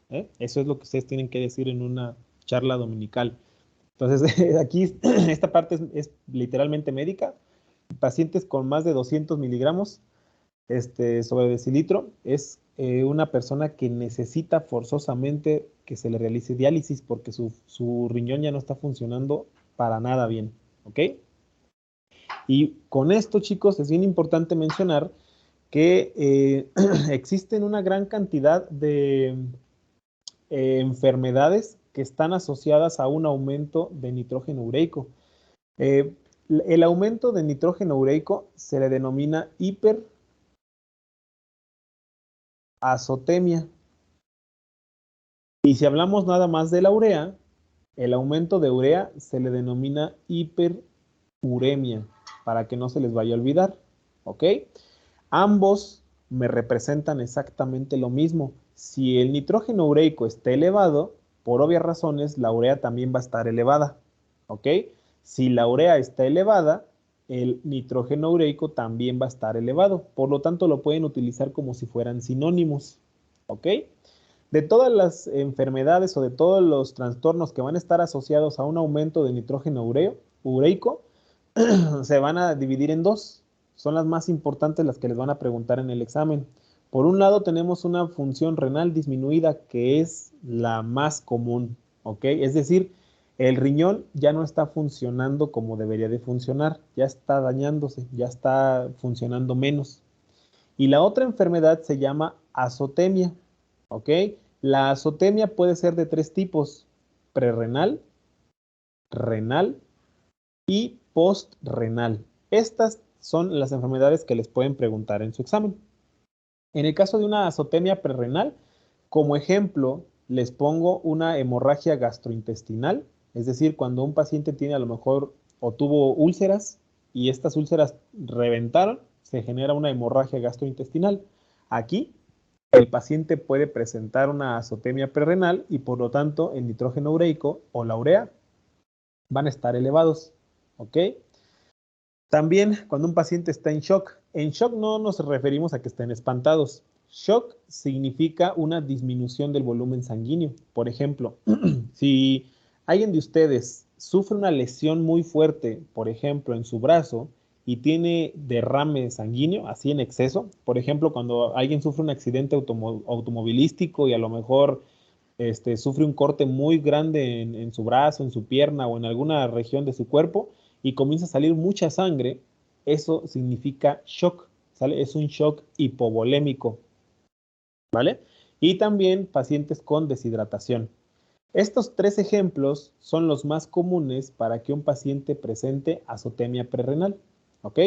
Eso es lo que ustedes tienen que decir en una charla dominical. Entonces, aquí esta parte es literalmente médica. Pacientes con más de 200 miligramos sobre decilitro es una persona que necesita forzosamente que se le realice diálisis porque su riñón ya no está funcionando para nada bien. ¿Ok? Y con esto, chicos, es bien importante mencionar que existen una gran cantidad de enfermedades que están asociadas a un aumento de nitrógeno ureico. El aumento de nitrógeno ureico se le denomina hiperazotemia. Y si hablamos nada más de la urea, el aumento de urea se le denomina hiperuremia, para que no se les vaya a olvidar. ¿Ok? Ambos me representan exactamente lo mismo. Si el nitrógeno ureico está elevado, por obvias razones, la urea también va a estar elevada. ¿Ok? Si la urea está elevada, el nitrógeno ureico también va a estar elevado. Por lo tanto, lo pueden utilizar como si fueran sinónimos. ¿Ok? De todas las enfermedades o de todos los trastornos que van a estar asociados a un aumento de nitrógeno ureico, se van a dividir en dos. Son las más importantes las que les van a preguntar en el examen. Por un lado tenemos una función renal disminuida que es la más común, ¿ok? Es decir, el riñón ya no está funcionando como debería de funcionar, ya está dañándose, ya está funcionando menos. Y la otra enfermedad se llama azotemia, ¿ok? La azotemia puede ser de tres tipos: prerrenal, renal y postrenal. Estas son las enfermedades que les pueden preguntar en su examen. En el caso de una azotemia prerrenal, como ejemplo, les pongo una hemorragia gastrointestinal, es decir, cuando un paciente tiene a lo mejor o tuvo úlceras y estas úlceras reventaron, se genera una hemorragia gastrointestinal. Aquí el paciente puede presentar una azotemia prerrenal y por lo tanto el nitrógeno ureico o la urea van a estar elevados. ¿Ok? También cuando un paciente está en shock no nos referimos a que estén espantados. Shock significa una disminución del volumen sanguíneo. Por ejemplo, si alguien de ustedes sufre una lesión muy fuerte, por ejemplo, en su brazo, y tiene derrame sanguíneo, así en exceso, por ejemplo, cuando alguien sufre un accidente automovilístico y a lo mejor sufre un corte muy grande en su brazo, en su pierna o en alguna región de su cuerpo y comienza a salir mucha sangre, eso significa shock, ¿sale? Es un shock hipovolémico, ¿vale? Y también pacientes con deshidratación. Estos tres ejemplos son los más comunes para que un paciente presente azotemia prerrenal, ¿ok?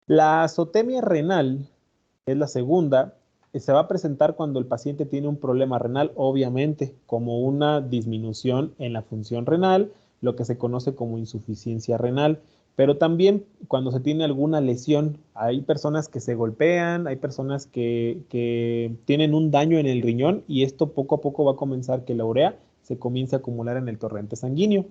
La azotemia renal es la segunda. Se va a presentar cuando el paciente tiene un problema renal, obviamente, como una disminución en la función renal, lo que se conoce como insuficiencia renal. Pero también cuando se tiene alguna lesión, hay personas que se golpean, hay personas que tienen un daño en el riñón y esto poco a poco va a comenzar que la urea se comience a acumular en el torrente sanguíneo.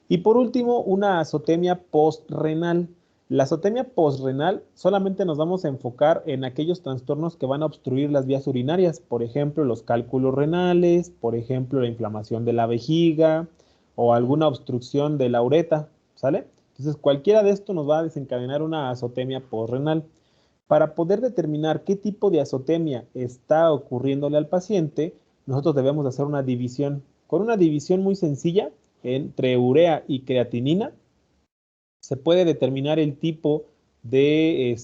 Y por último, una azotemia postrenal. La azotemia postrenal solamente nos vamos a enfocar en aquellos trastornos que van a obstruir las vías urinarias, por ejemplo, los cálculos renales, por ejemplo, la inflamación de la vejiga o alguna obstrucción de la uretra, ¿sale? Entonces, cualquiera de esto nos va a desencadenar una azotemia postrenal. Para poder determinar qué tipo de azotemia está ocurriéndole al paciente, nosotros debemos hacer una división. Con una división muy sencilla, entre urea y creatinina, se puede determinar el tipo de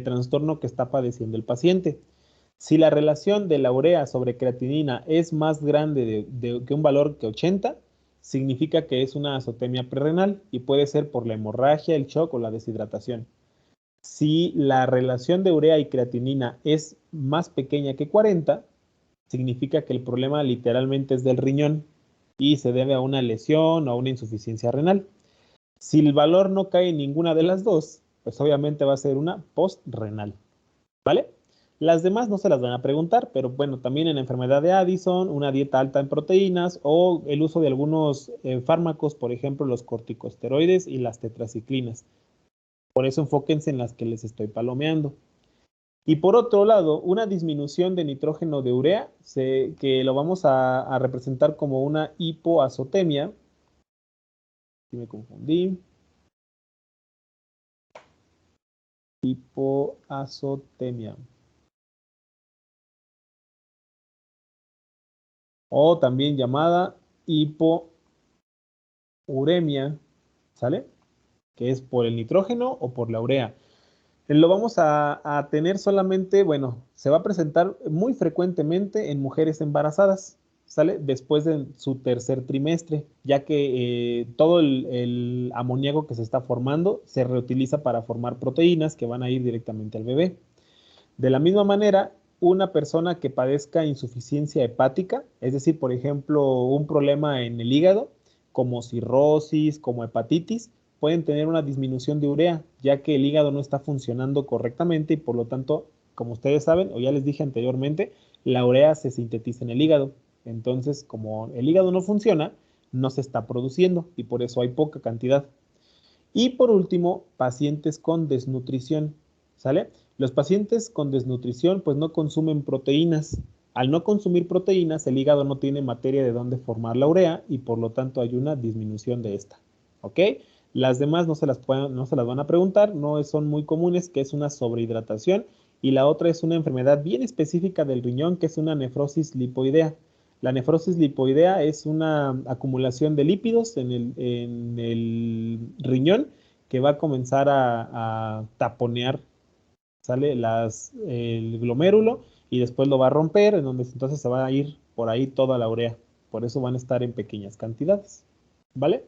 trastorno que está padeciendo el paciente. Si la relación de la urea sobre creatinina es más grande que un valor que 80, significa que es una azotemia prerrenal y puede ser por la hemorragia, el shock o la deshidratación. Si la relación de urea y creatinina es más pequeña que 40, significa que el problema literalmente es del riñón y se debe a una lesión o a una insuficiencia renal. Si el valor no cae en ninguna de las dos, pues obviamente va a ser una postrenal, ¿vale? Las demás no se las van a preguntar, pero bueno, también en la enfermedad de Addison, una dieta alta en proteínas o el uso de algunos fármacos, por ejemplo, los corticosteroides y las tetraciclinas. Por eso enfóquense en las que les estoy palomeando. Y por otro lado, una disminución de nitrógeno de urea, que lo vamos a representar como una hipoazotemia. Aquí me confundí. Hipoazotemia. O también llamada hipouremia, ¿sale? Que es por el nitrógeno o por la urea. Lo vamos a tener solamente, bueno, se va a presentar muy frecuentemente en mujeres embarazadas, ¿sale? Después de su tercer trimestre, ya que todo el amoníaco que se está formando se reutiliza para formar proteínas que van a ir directamente al bebé. De la misma manera, una persona que padezca insuficiencia hepática, es decir, por ejemplo, un problema en el hígado, como cirrosis, como hepatitis, pueden tener una disminución de urea, ya que el hígado no está funcionando correctamente y por lo tanto, como ustedes saben, o ya les dije anteriormente, la urea se sintetiza en el hígado. Entonces, como el hígado no funciona, no se está produciendo y por eso hay poca cantidad. Y por último, pacientes con desnutrición, ¿sale? Los pacientes con desnutrición pues no consumen proteínas. Al no consumir proteínas, el hígado no tiene materia de dónde formar la urea y por lo tanto hay una disminución de esta, ¿ok? Las demás no se las van a preguntar, no son muy comunes, que es una sobrehidratación y la otra es una enfermedad bien específica del riñón, que es una nefrosis lipoidea. La nefrosis lipoidea es una acumulación de lípidos en el riñón que va a comenzar a taponear, ¿sale? El glomérulo y después lo va a romper, en donde entonces se va a ir por ahí toda la urea. Por eso van a estar en pequeñas cantidades, ¿vale?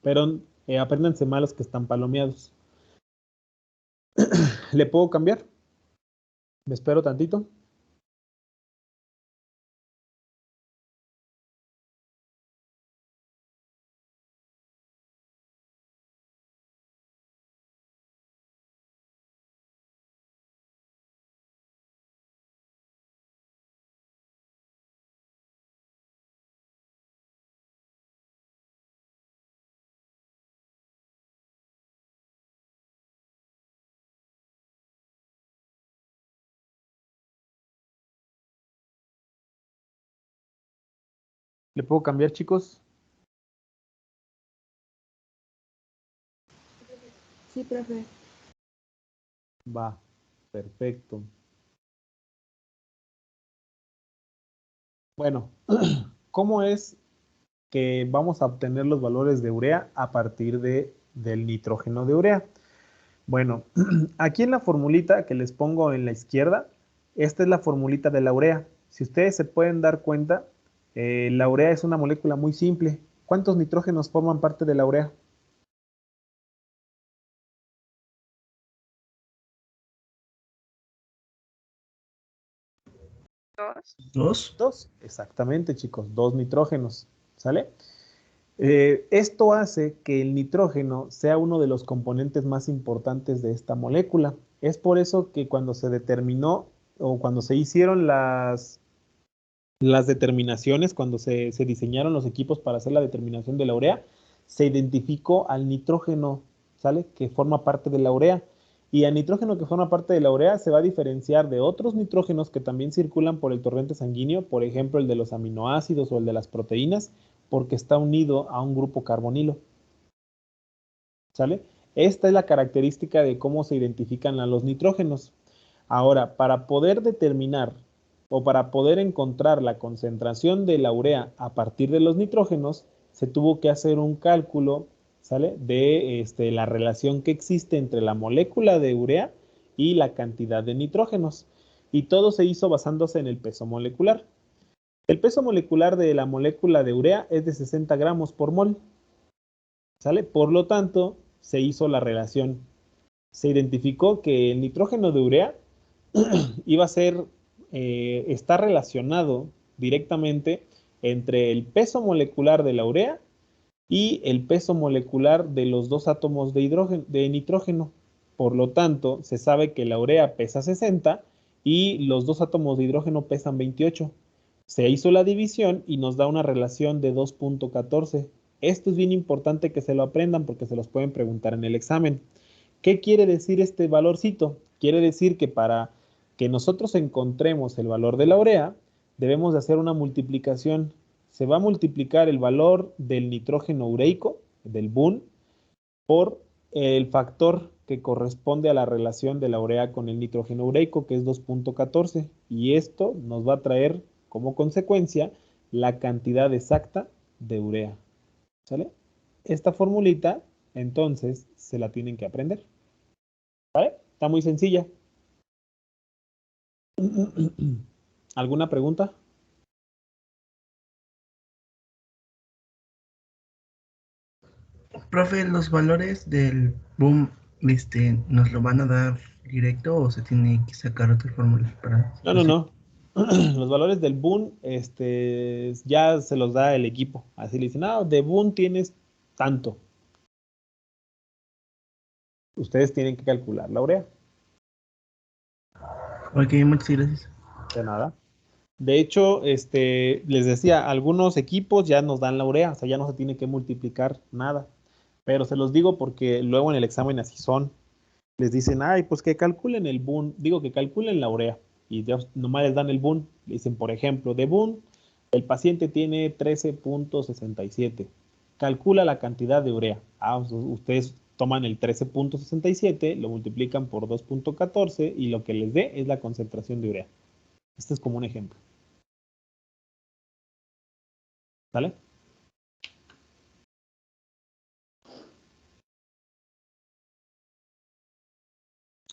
Pero apréndanse mal los que están palomeados. ¿Le puedo cambiar? ¿Me espero tantito? ¿Le puedo cambiar, chicos? Sí, profe. Va, perfecto. Bueno, ¿cómo es que vamos a obtener los valores de urea a partir del nitrógeno de urea? Bueno, aquí en la formulita que les pongo en la izquierda, esta es la formulita de la urea. Si ustedes se pueden dar cuenta, la urea es una molécula muy simple. ¿Cuántos nitrógenos forman parte de la urea? Dos. ¿Dos? Dos, exactamente, chicos, dos nitrógenos, ¿sale? Esto hace que el nitrógeno sea uno de los componentes más importantes de esta molécula. Es por eso que cuando se determinó o cuando se hicieron las determinaciones, cuando se diseñaron los equipos para hacer la determinación de la urea, se identificó al nitrógeno, ¿sale? Que forma parte de la urea. Y al nitrógeno que forma parte de la urea se va a diferenciar de otros nitrógenos que también circulan por el torrente sanguíneo, por ejemplo, el de los aminoácidos o el de las proteínas, porque está unido a un grupo carbonilo. ¿Sale? Esta es la característica de cómo se identifican a los nitrógenos. Ahora, para poder determinar o para poder encontrar la concentración de la urea a partir de los nitrógenos, se tuvo que hacer un cálculo, ¿sale? De la relación que existe entre la molécula de urea y la cantidad de nitrógenos. Y todo se hizo basándose en el peso molecular. El peso molecular de la molécula de urea es de 60 gramos por mol, ¿sale? Por lo tanto, se hizo la relación. Se identificó que el nitrógeno de urea iba a ser, está relacionado directamente entre el peso molecular de la urea y el peso molecular de los dos átomos de nitrógeno. Por lo tanto, se sabe que la urea pesa 60 y los dos átomos de hidrógeno pesan 28. Se hizo la división y nos da una relación de 2.14. Esto es bien importante que se lo aprendan porque se los pueden preguntar en el examen. ¿Qué quiere decir este valorcito? Quiere decir que para que nosotros encontremos el valor de la urea, debemos de hacer una multiplicación. Se va a multiplicar el valor del nitrógeno ureico, del BUN, por el factor que corresponde a la relación de la urea con el nitrógeno ureico, que es 2.14. Y esto nos va a traer como consecuencia la cantidad exacta de urea. ¿Sale? Esta formulita, entonces, se la tienen que aprender. ¿Vale? Está muy sencilla. ¿Alguna pregunta? Profe, ¿los valores del boom nos lo van a dar directo o se tiene que sacar otra fórmula para...? No. Los valores del Boon ya se los da el equipo. Así le dicen, de Boon tienes tanto. Ustedes tienen que calcular la urea. Ok, muchas gracias. De nada. De hecho, les decía, algunos equipos ya nos dan la urea, o sea, ya no se tiene que multiplicar nada. Pero se los digo porque luego en el examen así son. Les dicen, pues que calculen el Boon, que calculen la urea. Y ya nomás les dan el Boon. Le dicen, por ejemplo, de Boon, el paciente tiene 13.67. Calcula la cantidad de urea. Ustedes toman el 13.67, lo multiplican por 2.14 y lo que les dé es la concentración de urea. Este es como un ejemplo. ¿Vale?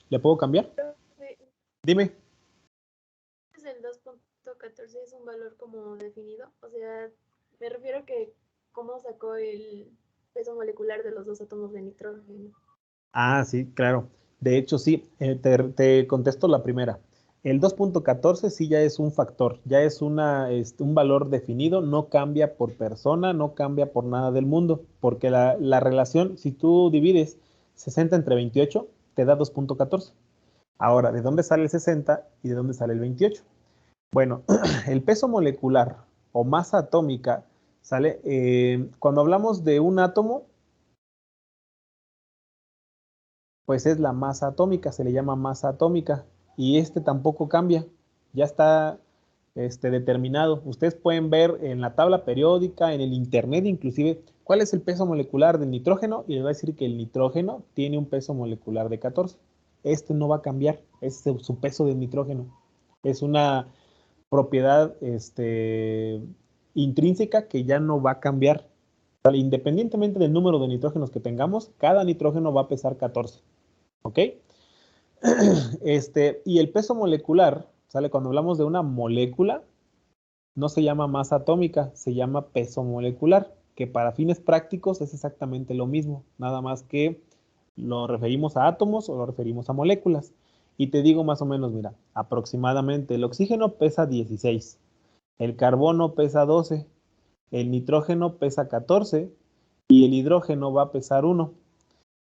¿Le puedo cambiar? Dime. El 2.14 es un valor como definido, o sea, me refiero a que cómo sacó el peso molecular de los dos átomos de nitrógeno. Sí, claro. De hecho, sí, te contesto la primera. El 2.14 sí ya es un factor, ya es un valor definido, no cambia por persona, no cambia por nada del mundo, porque la relación, si tú divides 60 entre 28, te da 2.14. Ahora, ¿de dónde sale el 60 y de dónde sale el 28? Bueno, el peso molecular o masa atómica sale, cuando hablamos de un átomo, pues es la masa atómica, se le llama masa atómica, y tampoco cambia, ya está determinado. Ustedes pueden ver en la tabla periódica, en el internet inclusive, cuál es el peso molecular del nitrógeno, y les va a decir que el nitrógeno tiene un peso molecular de 14. No va a cambiar, es su peso del nitrógeno. Es una propiedad intrínseca que ya no va a cambiar. Independientemente del número de nitrógenos que tengamos, cada nitrógeno va a pesar 14. ¿Ok? Y el peso molecular, ¿sale? Cuando hablamos de una molécula, no se llama masa atómica, se llama peso molecular, que para fines prácticos es exactamente lo mismo, nada más que lo referimos a átomos o lo referimos a moléculas. Y te digo más o menos, mira, aproximadamente el oxígeno pesa 16, el carbono pesa 12, el nitrógeno pesa 14 y el hidrógeno va a pesar 1.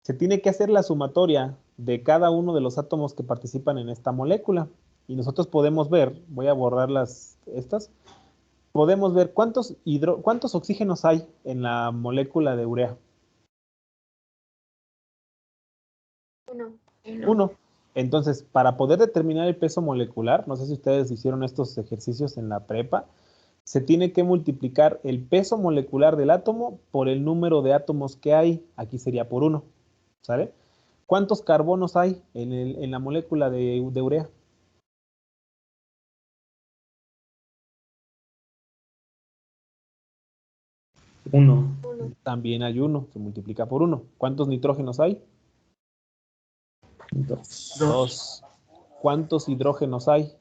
Se tiene que hacer la sumatoria de cada uno de los átomos que participan en esta molécula. Y nosotros podemos ver, voy a borrar estas, podemos ver cuántos oxígenos hay en la molécula de urea. Uno. 1. Entonces, para poder determinar el peso molecular, no sé si ustedes hicieron estos ejercicios en la prepa, se tiene que multiplicar el peso molecular del átomo por el número de átomos que hay. Aquí sería por 1, ¿sale? ¿Cuántos carbonos hay en la molécula de urea? Uno. También hay 1, se multiplica por 1. ¿Cuántos nitrógenos hay? 2. 2. ¿Cuántos hidrógenos hay?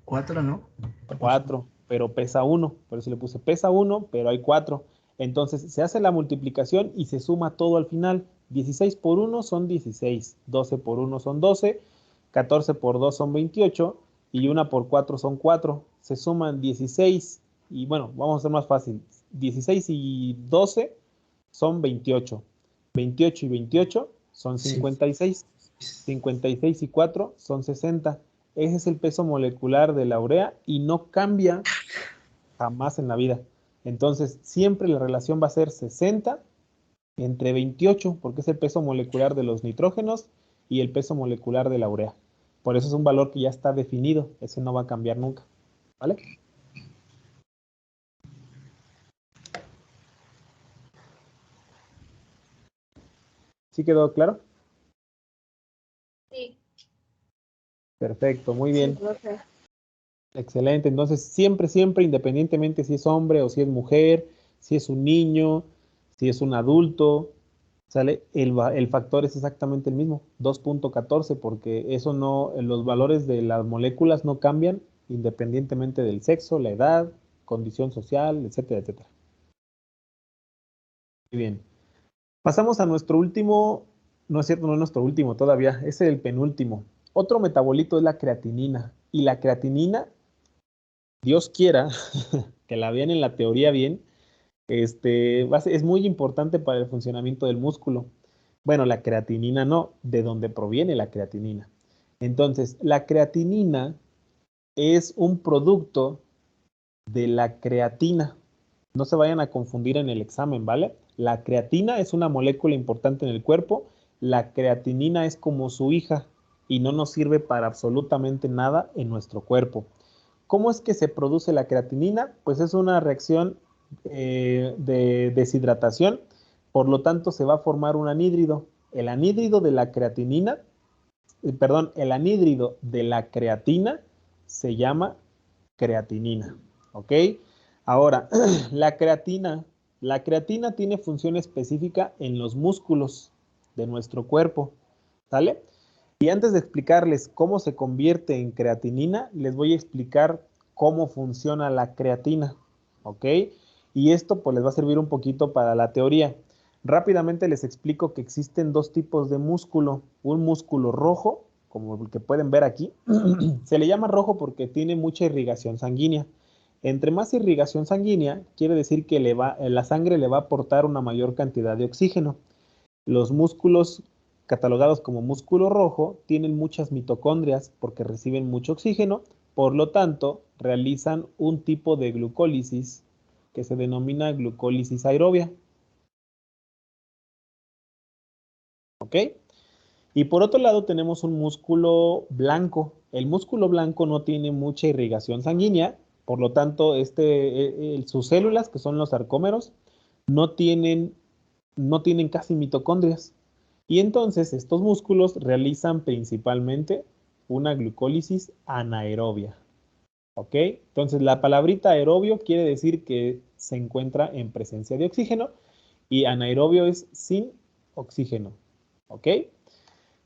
4, ¿no? 4, pero pesa 1. Por eso le puse pesa 1, pero hay 4. Entonces se hace la multiplicación y se suma todo al final. 16 por 1 son 16, 12 por 1 son 12, 14 por 2 son 28 y 1 por 4 son 4. Se suman 16 y bueno, vamos a hacer más fácil. 16 y 12 son 28. 28 y 28 son 56. 56 y 4 son 60. Ese es el peso molecular de la urea y no cambia jamás en la vida. Entonces, siempre la relación va a ser 60 entre 28, porque es el peso molecular de los nitrógenos y el peso molecular de la urea. Por eso es un valor que ya está definido. Ese no va a cambiar nunca. ¿Vale? ¿Sí quedó claro? Sí. Perfecto, muy Sí, bien. profe. Excelente. Entonces, siempre, siempre, independientemente si es hombre o si es mujer, si es un niño, si es un adulto, ¿sale? El factor es exactamente el mismo, 2.14, porque eso no, los valores de las moléculas no cambian independientemente del sexo, la edad, condición social, etcétera, etcétera. Muy bien. Pasamos a nuestro último, no es cierto, no es nuestro último todavía, es el penúltimo. Otro metabolito es la creatinina. Y la creatinina, Dios quiera que la vean en la teoría bien, es muy importante para el funcionamiento del músculo. Bueno, la creatinina no, de dónde proviene la creatinina. Entonces, la creatinina es un producto de la creatina. No se vayan a confundir en el examen, ¿vale? La creatina es una molécula importante en el cuerpo. La creatinina es como su hija y no nos sirve para absolutamente nada en nuestro cuerpo. ¿Cómo es que se produce la creatinina? Pues es una reacción de deshidratación, por lo tanto se va a formar un anhídrido. El anhídrido de la creatinina, el anhídrido de la creatina se llama creatinina, ¿ok? Ahora, la creatina tiene función específica en los músculos de nuestro cuerpo, ¿sale? Y antes de explicarles cómo se convierte en creatinina, les voy a explicar cómo funciona la creatina, ¿ok? Y esto pues les va a servir un poquito para la teoría. Rápidamente les explico que existen dos tipos de músculo. Un músculo rojo, como el que pueden ver aquí, se le llama rojo porque tiene mucha irrigación sanguínea. Entre más irrigación sanguínea, quiere decir que la sangre le va a aportar una mayor cantidad de oxígeno. Los músculos catalogados como músculo rojo tienen muchas mitocondrias porque reciben mucho oxígeno, por lo tanto, realizan un tipo de glucólisis que se denomina glucólisis aerobia. ¿Ok? Y por otro lado tenemos un músculo blanco. El músculo blanco no tiene mucha irrigación sanguínea, por lo tanto, sus células, que son los sarcómeros, no tienen casi mitocondrias. Y entonces estos músculos realizan principalmente una glucólisis anaerobia. ¿Ok? Entonces la palabrita aerobio quiere decir que se encuentra en presencia de oxígeno y anaerobio es sin oxígeno. ¿Ok?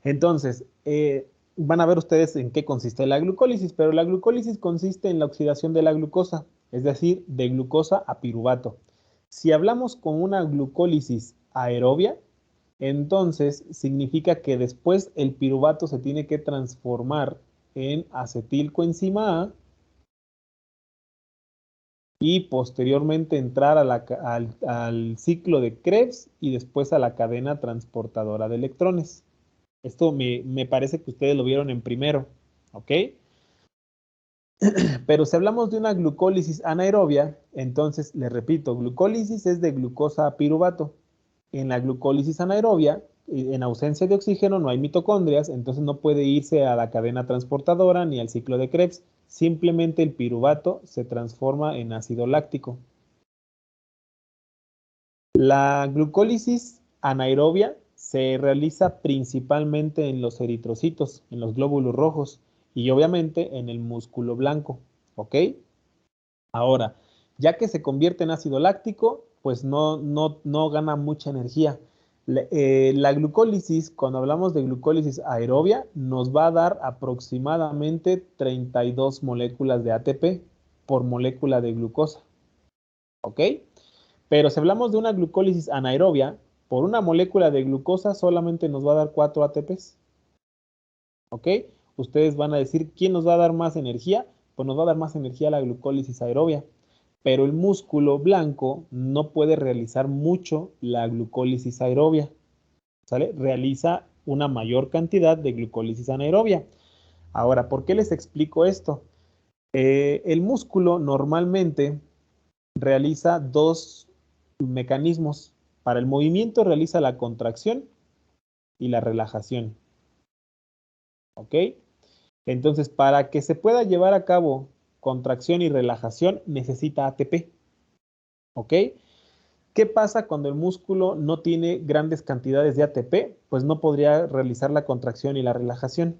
Entonces, van a ver ustedes en qué consiste la glucólisis, pero la glucólisis consiste en la oxidación de la glucosa, es decir, de glucosa a piruvato. Si hablamos con una glucólisis aerobia, entonces significa que después el piruvato se tiene que transformar en acetilcoenzima A y posteriormente entrar a al ciclo de Krebs y después a la cadena transportadora de electrones. Esto me parece que ustedes lo vieron en primero, ¿ok? Pero si hablamos de una glucólisis anaerobia, entonces, les repito, glucólisis es de glucosa a piruvato. En la glucólisis anaerobia, en ausencia de oxígeno, no hay mitocondrias, entonces no puede irse a la cadena transportadora ni al ciclo de Krebs. Simplemente el piruvato se transforma en ácido láctico. La glucólisis anaerobia se realiza principalmente en los eritrocitos, en los glóbulos rojos y obviamente en el músculo blanco, ¿ok? Ahora, ya que se convierte en ácido láctico, pues no gana mucha energía. La glucólisis, cuando hablamos de glucólisis aerobia, nos va a dar aproximadamente 32 moléculas de ATP por molécula de glucosa, ¿ok? Pero si hablamos de una glucólisis anaerobia, por una molécula de glucosa solamente nos va a dar 4 ATPs, ¿ok? Ustedes van a decir, ¿quién nos va a dar más energía? Pues nos va a dar más energía la glucólisis aerobia. Pero el músculo blanco no puede realizar mucho la glucólisis aerobia, ¿sale? Realiza una mayor cantidad de glucólisis anaerobia. Ahora, ¿por qué les explico esto? El músculo normalmente realiza dos mecanismos. Para el movimiento realiza la contracción y la relajación, ¿ok? Entonces, para que se pueda llevar a cabo contracción y relajación, necesita ATP, ¿ok? ¿Qué pasa cuando el músculo no tiene grandes cantidades de ATP? Pues no podría realizar la contracción y la relajación.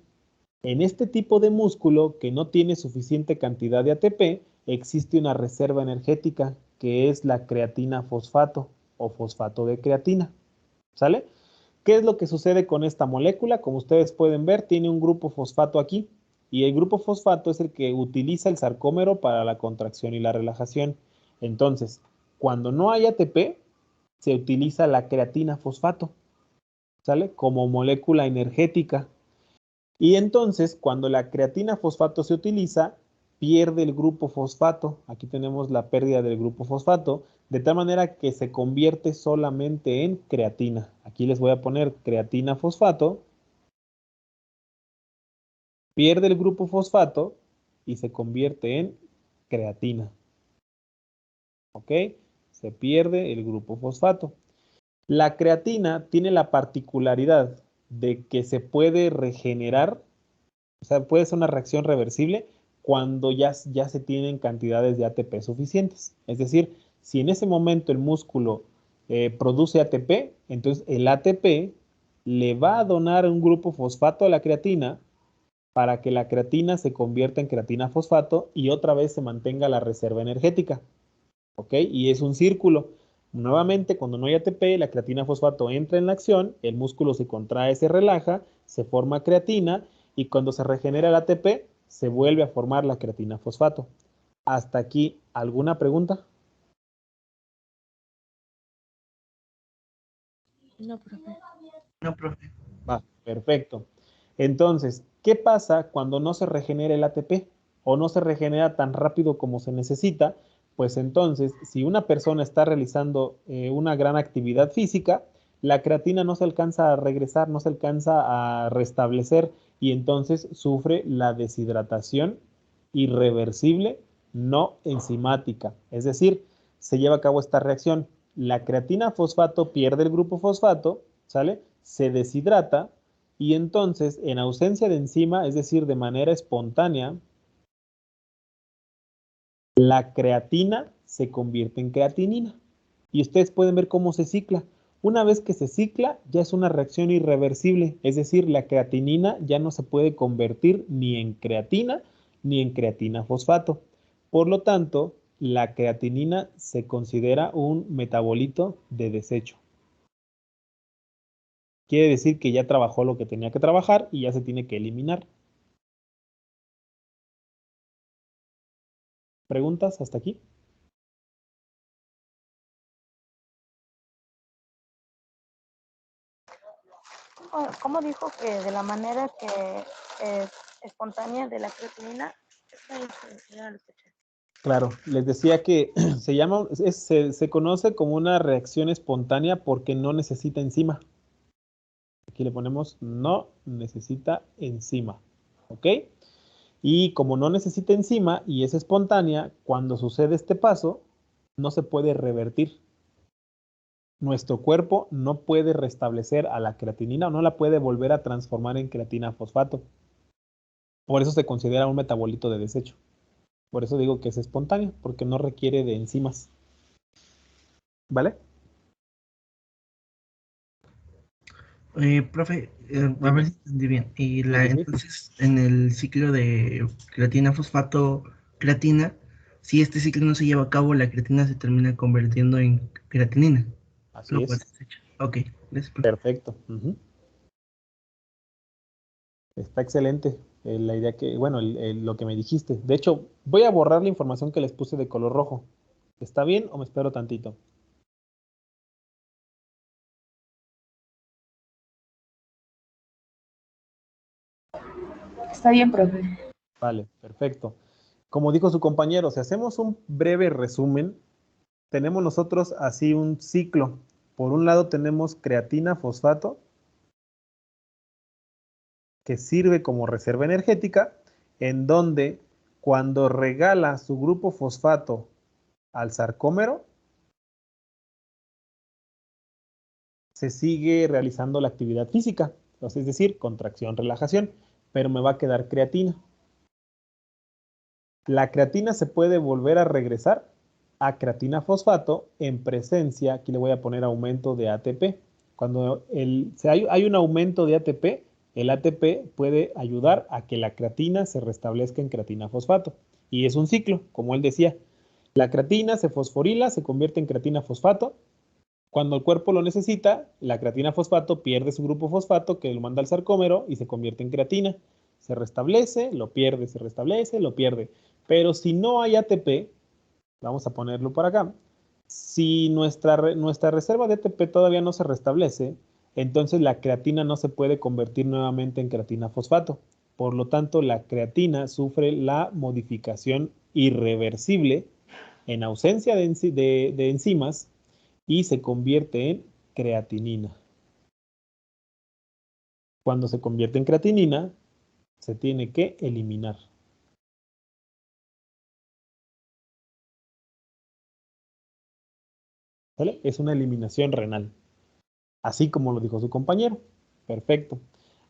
En este tipo de músculo que no tiene suficiente cantidad de ATP, existe una reserva energética que es la creatina fosfato o fosfato de creatina. ¿Sale? ¿Qué es lo que sucede con esta molécula? Como ustedes pueden ver, tiene un grupo fosfato aquí y el grupo fosfato es el que utiliza el sarcómero para la contracción y la relajación. Entonces, cuando no hay ATP, se utiliza la creatina fosfato, ¿sale? Como molécula energética. Y entonces, cuando la creatina fosfato se utiliza, pierde el grupo fosfato. Aquí tenemos la pérdida del grupo fosfato, de tal manera que se convierte solamente en creatina. Aquí les voy a poner creatina fosfato, pierde el grupo fosfato y se convierte en creatina. ¿Ok? Se pierde el grupo fosfato. La creatina tiene la particularidad de que se puede regenerar, o sea, puede ser una reacción reversible cuando ya se tienen cantidades de ATP suficientes. Es decir, si en ese momento el músculo produce ATP, entonces el ATP le va a donar un grupo fosfato a la creatina para que la creatina se convierta en creatina fosfato y otra vez se mantenga la reserva energética. ¿Ok? Y es un círculo. Nuevamente, cuando no hay ATP, la creatina fosfato entra en la acción, el músculo se contrae, se relaja, se forma creatina y cuando se regenera el ATP, se vuelve a formar la creatina fosfato. Hasta aquí, ¿alguna pregunta? No, profe. No, profe. Va, perfecto. Entonces, ¿qué pasa cuando no se regenera el ATP o no se regenera tan rápido como se necesita? Pues entonces, si una persona está realizando una gran actividad física, la creatina no se alcanza a regresar, no se alcanza a restablecer y entonces sufre la deshidratación irreversible no enzimática. Es decir, se lleva a cabo esta reacción. La creatina fosfato pierde el grupo fosfato, ¿sale? Se deshidrata y entonces, en ausencia de enzima, es decir, de manera espontánea, la creatina se convierte en creatinina. Y ustedes pueden ver cómo se cicla. Una vez que se cicla, ya es una reacción irreversible, es decir, la creatinina ya no se puede convertir ni en creatina ni en creatina fosfato. Por lo tanto, la creatinina se considera un metabolito de desecho. Quiere decir que ya trabajó lo que tenía que trabajar y ya se tiene que eliminar. ¿Preguntas hasta aquí? ¿Cómo dijo que de la manera que es espontánea de la creatinina? Ya lo escuché. Claro, les decía que se conoce como una reacción espontánea porque no necesita enzima. Aquí le ponemos no necesita enzima, ¿ok? Y como no necesita enzima y es espontánea, cuando sucede este paso, no se puede revertir. Nuestro cuerpo no puede restablecer a la creatinina o no la puede volver a transformar en creatina fosfato. Por eso se considera un metabolito de desecho. Por eso digo que es espontáneo, porque no requiere de enzimas. ¿Vale? Profe, a ver si entendí bien. Sí. Entonces, en el ciclo de creatina, fosfato, creatina, si este ciclo no se lleva a cabo, la creatina se termina convirtiendo en creatinina. Así es. Ok, gracias, profe. Perfecto. Está excelente la idea bueno, lo que me dijiste. De hecho, voy a borrar la información que les puse de color rojo. ¿Está bien o me espero tantito? Está bien, profe. Vale, perfecto. Como dijo su compañero, si hacemos un breve resumen, tenemos nosotros así un ciclo. Por un lado tenemos creatina fosfato, que sirve como reserva energética, en donde cuando regala su grupo fosfato al sarcómero, se sigue realizando la actividad física, es decir, contracción, relajación, pero me va a quedar creatina. La creatina se puede volver a regresar a creatina fosfato en presencia, aquí le voy a poner aumento de ATP. Cuando hay un aumento de ATP, el ATP puede ayudar a que la creatina se restablezca en creatina fosfato. Y es un ciclo, como él decía. La creatina se fosforila, se convierte en creatina fosfato. Cuando el cuerpo lo necesita, la creatina fosfato pierde su grupo fosfato que lo manda al sarcómero y se convierte en creatina. Se restablece, lo pierde, se restablece, lo pierde. Pero si no hay ATP, vamos a ponerlo por acá, si nuestra reserva de ATP todavía no se restablece, entonces la creatina no se puede convertir nuevamente en creatina fosfato. Por lo tanto, la creatina sufre la modificación irreversible en ausencia de enzimas y se convierte en creatinina. Cuando se convierte en creatinina, se tiene que eliminar. ¿Vale? Es una eliminación renal, así como lo dijo su compañero. Perfecto.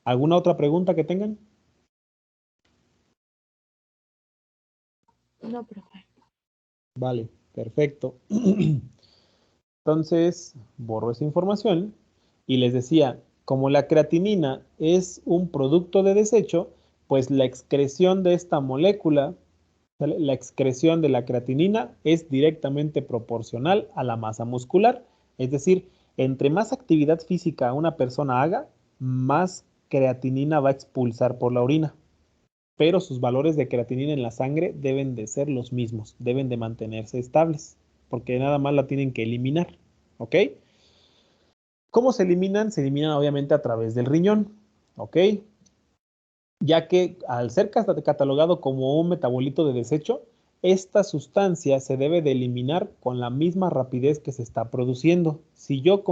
¿Alguna otra pregunta que tengan? No, profe. Vale, perfecto. Entonces, borro esa información y les decía, como la creatinina es un producto de desecho, pues la excreción de esta molécula, ¿vale? La excreción de la creatinina es directamente proporcional a la masa muscular. Es decir, entre más actividad física una persona haga, más creatinina va a expulsar por la orina. Pero sus valores de creatinina en la sangre deben de ser los mismos, deben de mantenerse estables, porque nada más la tienen que eliminar, ¿ok? ¿Cómo se eliminan? Se eliminan obviamente a través del riñón, ¿ok? Ya que al ser catalogado como un metabolito de desecho, esta sustancia se debe de eliminar con la misma rapidez que se está produciendo. Si yo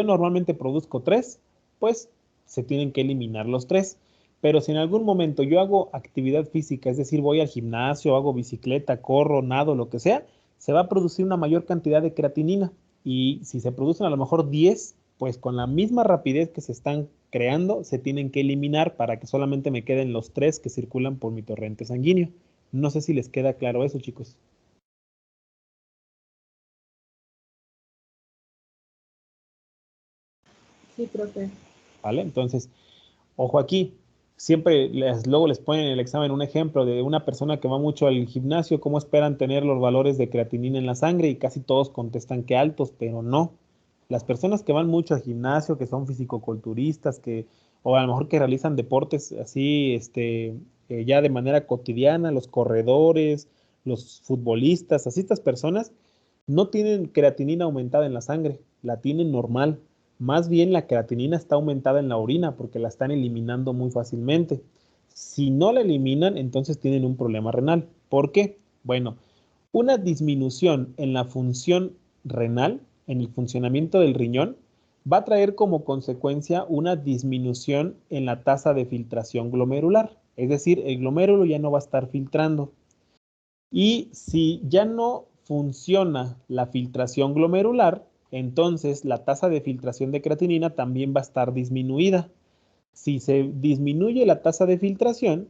normalmente produzco 3, pues se tienen que eliminar los 3. Pero si en algún momento yo hago actividad física, es decir, voy al gimnasio, hago bicicleta, corro, nado, lo que sea, se va a producir una mayor cantidad de creatinina. Y si se producen a lo mejor 10, pues con la misma rapidez que se están creando, se tienen que eliminar para que solamente me queden los 3 que circulan por mi torrente sanguíneo. No sé si les queda claro eso, chicos. Sí, profe. ¿Vale? Entonces, ojo aquí. Siempre luego les ponen en el examen un ejemplo de una persona que va mucho al gimnasio, cómo esperan tener los valores de creatinina en la sangre y casi todos contestan que altos, pero no. Las personas que van mucho al gimnasio, que son fisicoculturistas, o a lo mejor que realizan deportes así, ya de manera cotidiana, los corredores, los futbolistas, así estas personas no tienen creatinina aumentada en la sangre, la tienen normal. Más bien la creatinina está aumentada en la orina porque la están eliminando muy fácilmente. Si no la eliminan, entonces tienen un problema renal. ¿Por qué? Bueno, Una disminución en la función renal, en el funcionamiento del riñón, va a traer como consecuencia una disminución en la tasa de filtración glomerular. Es decir, el glomérulo ya no va a estar filtrando. Y si ya no funciona la filtración glomerular, entonces la tasa de filtración de creatinina también va a estar disminuida. Si se disminuye la tasa de filtración,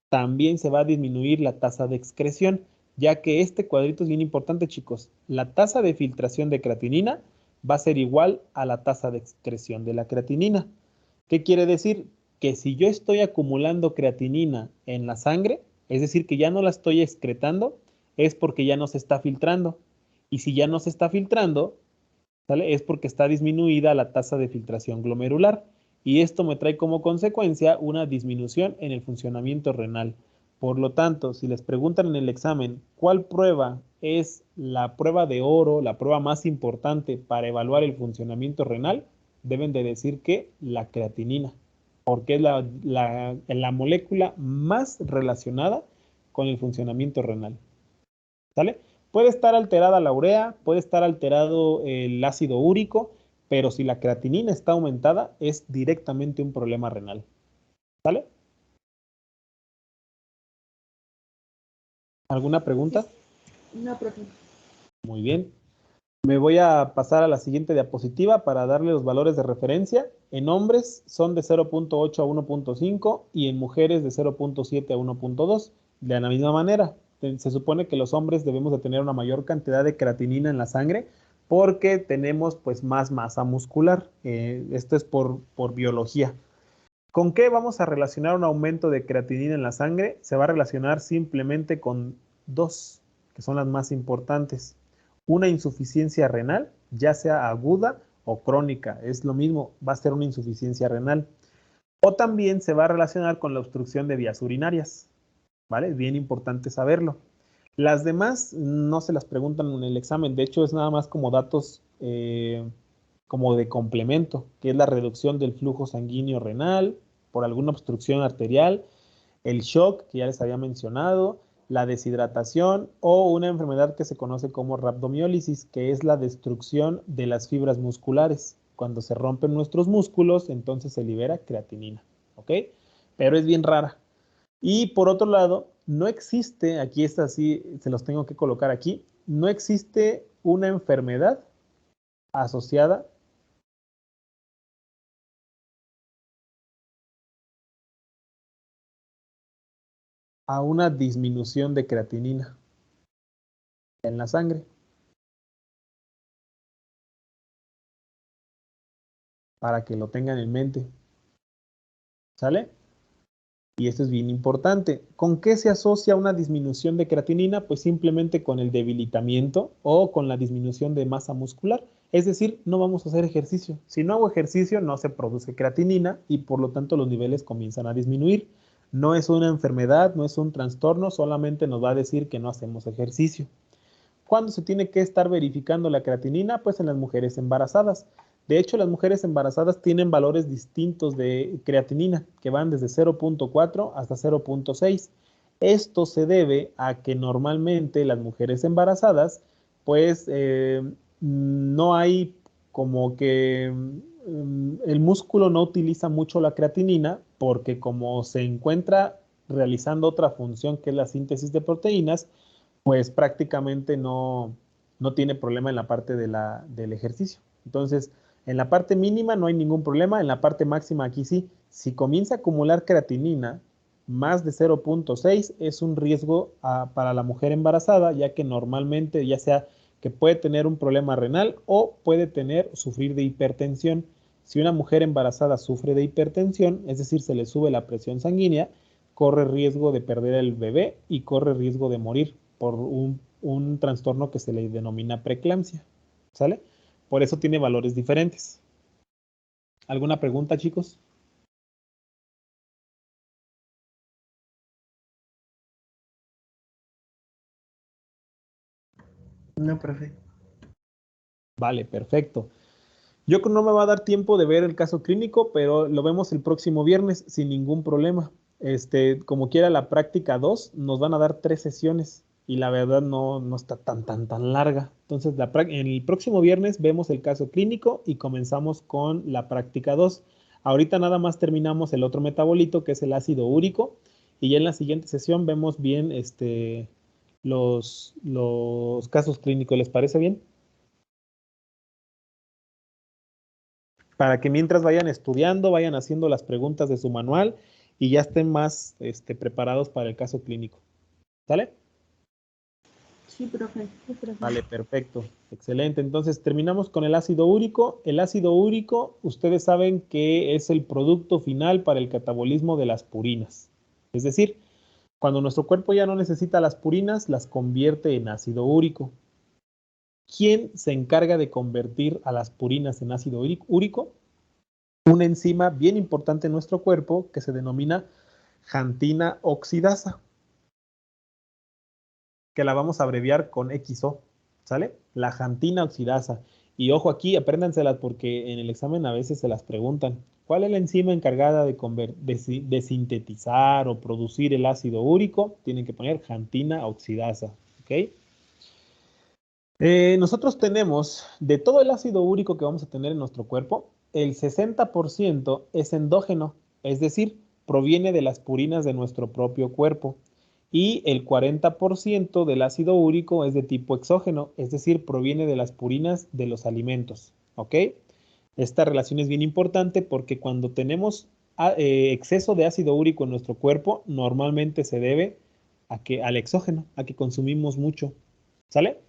también se va a disminuir la tasa de excreción, ya que este cuadrito es bien importante, chicos. La tasa de filtración de creatinina va a ser igual a la tasa de excreción de la creatinina. ¿Qué quiere decir? Que si yo estoy acumulando creatinina en la sangre, es decir, que ya no la estoy excretando, es porque ya no se está filtrando. Y si ya no se está filtrando, ¿sale? Es porque está disminuida la tasa de filtración glomerular. Y esto me trae como consecuencia una disminución en el funcionamiento renal. Por lo tanto, si les preguntan en el examen cuál prueba es la prueba de oro, la prueba más importante para evaluar el funcionamiento renal, deben de decir que la creatinina, porque es la molécula más relacionada con el funcionamiento renal. ¿Sale? Puede estar alterada la urea, puede estar alterado el ácido úrico, pero si la creatinina está aumentada, es directamente un problema renal. ¿Sale? ¿Alguna pregunta? No, profe. Muy bien. Me voy a pasar a la siguiente diapositiva para darle los valores de referencia. En hombres son de 0.8 a 1.5 y en mujeres de 0.7 a 1.2. De la misma manera, se supone que los hombres debemos de tener una mayor cantidad de creatinina en la sangre porque tenemos pues más masa muscular. Esto es por biología. ¿Con qué vamos a relacionar un aumento de creatinina en la sangre? Se va a relacionar simplemente con dos, que son las más importantes. Una insuficiencia renal, ya sea aguda o crónica, es lo mismo, va a ser una insuficiencia renal. O también se va a relacionar con la obstrucción de vías urinarias, ¿vale? Es bien importante saberlo. Las demás no se las preguntan en el examen, de hecho es nada más como datos como de complemento, que es la reducción del flujo sanguíneo renal por alguna obstrucción arterial, el shock, que ya les había mencionado, la deshidratación o una enfermedad que se conoce como rhabdomiólisis, que es la destrucción de las fibras musculares. Cuando se rompen nuestros músculos, entonces se libera creatinina, ¿ok? Pero es bien rara. Y por otro lado, no existe, aquí está así, se los tengo que colocar aquí, no existe una enfermedad asociada a una disminución de creatinina en la sangre. Para que lo tengan en mente. ¿Sale? Y esto es bien importante. ¿Con qué se asocia una disminución de creatinina? Pues simplemente con el debilitamiento o con la disminución de masa muscular. Es decir, no vamos a hacer ejercicio. Si no hago ejercicio, no se produce creatinina y por lo tanto los niveles comienzan a disminuir. No es una enfermedad, no es un trastorno, solamente nos va a decir que no hacemos ejercicio. ¿Cuándo se tiene que estar verificando la creatinina? Pues en las mujeres embarazadas. De hecho, las mujeres embarazadas tienen valores distintos de creatinina, que van desde 0.4 hasta 0.6. Esto se debe a que normalmente las mujeres embarazadas, pues no hay como que el músculo no utiliza mucho la creatinina porque como se encuentra realizando otra función que es la síntesis de proteínas, pues prácticamente no tiene problema en la parte del ejercicio. Entonces, en la parte mínima no hay ningún problema, en la parte máxima aquí sí. Si comienza a acumular creatinina más de 0.6 es un riesgo para la mujer embarazada, ya que normalmente ya sea que puede tener un problema renal o puede sufrir de hipertensión. Si una mujer embarazada sufre de hipertensión, es decir, se le sube la presión sanguínea, corre riesgo de perder el bebé y corre riesgo de morir por un trastorno que se le denomina preeclampsia, ¿sale? Por eso tiene valores diferentes. ¿Alguna pregunta, chicos? No, profe. Vale, perfecto. Yo creo que no me va a dar tiempo de ver el caso clínico, pero lo vemos el próximo viernes sin ningún problema. Como quiera la práctica 2, nos van a dar 3 sesiones y la verdad no está tan larga. Entonces, en el próximo viernes vemos el caso clínico y comenzamos con la práctica 2. Ahorita nada más terminamos el otro metabolito, que es el ácido úrico, y ya en la siguiente sesión vemos bien los casos clínicos. ¿Les parece bien? Para que mientras vayan estudiando, vayan haciendo las preguntas de su manual y ya estén más preparados para el caso clínico. ¿Sale? Sí, profe. Vale, perfecto. Excelente. Entonces terminamos con el ácido úrico. El ácido úrico, ustedes saben que es el producto final para el catabolismo de las purinas. Es decir, cuando nuestro cuerpo ya no necesita las purinas, las convierte en ácido úrico. ¿Quién se encarga de convertir a las purinas en ácido úrico? Una enzima bien importante en nuestro cuerpo que se denomina xantina oxidasa, que la vamos a abreviar con XO, ¿sale? La xantina oxidasa. Y ojo aquí, apréndanselas porque en el examen a veces se las preguntan. ¿Cuál es la enzima encargada de sintetizar o producir el ácido úrico? Tienen que poner xantina oxidasa, ¿ok? Nosotros tenemos, de todo el ácido úrico que vamos a tener en nuestro cuerpo, el 60% es endógeno, es decir, proviene de las purinas de nuestro propio cuerpo. Y el 40% del ácido úrico es de tipo exógeno, es decir, proviene de las purinas de los alimentos. ¿Ok? Esta relación es bien importante porque cuando tenemos exceso de ácido úrico en nuestro cuerpo, normalmente se debe al exógeno, a que consumimos mucho. ¿Sale?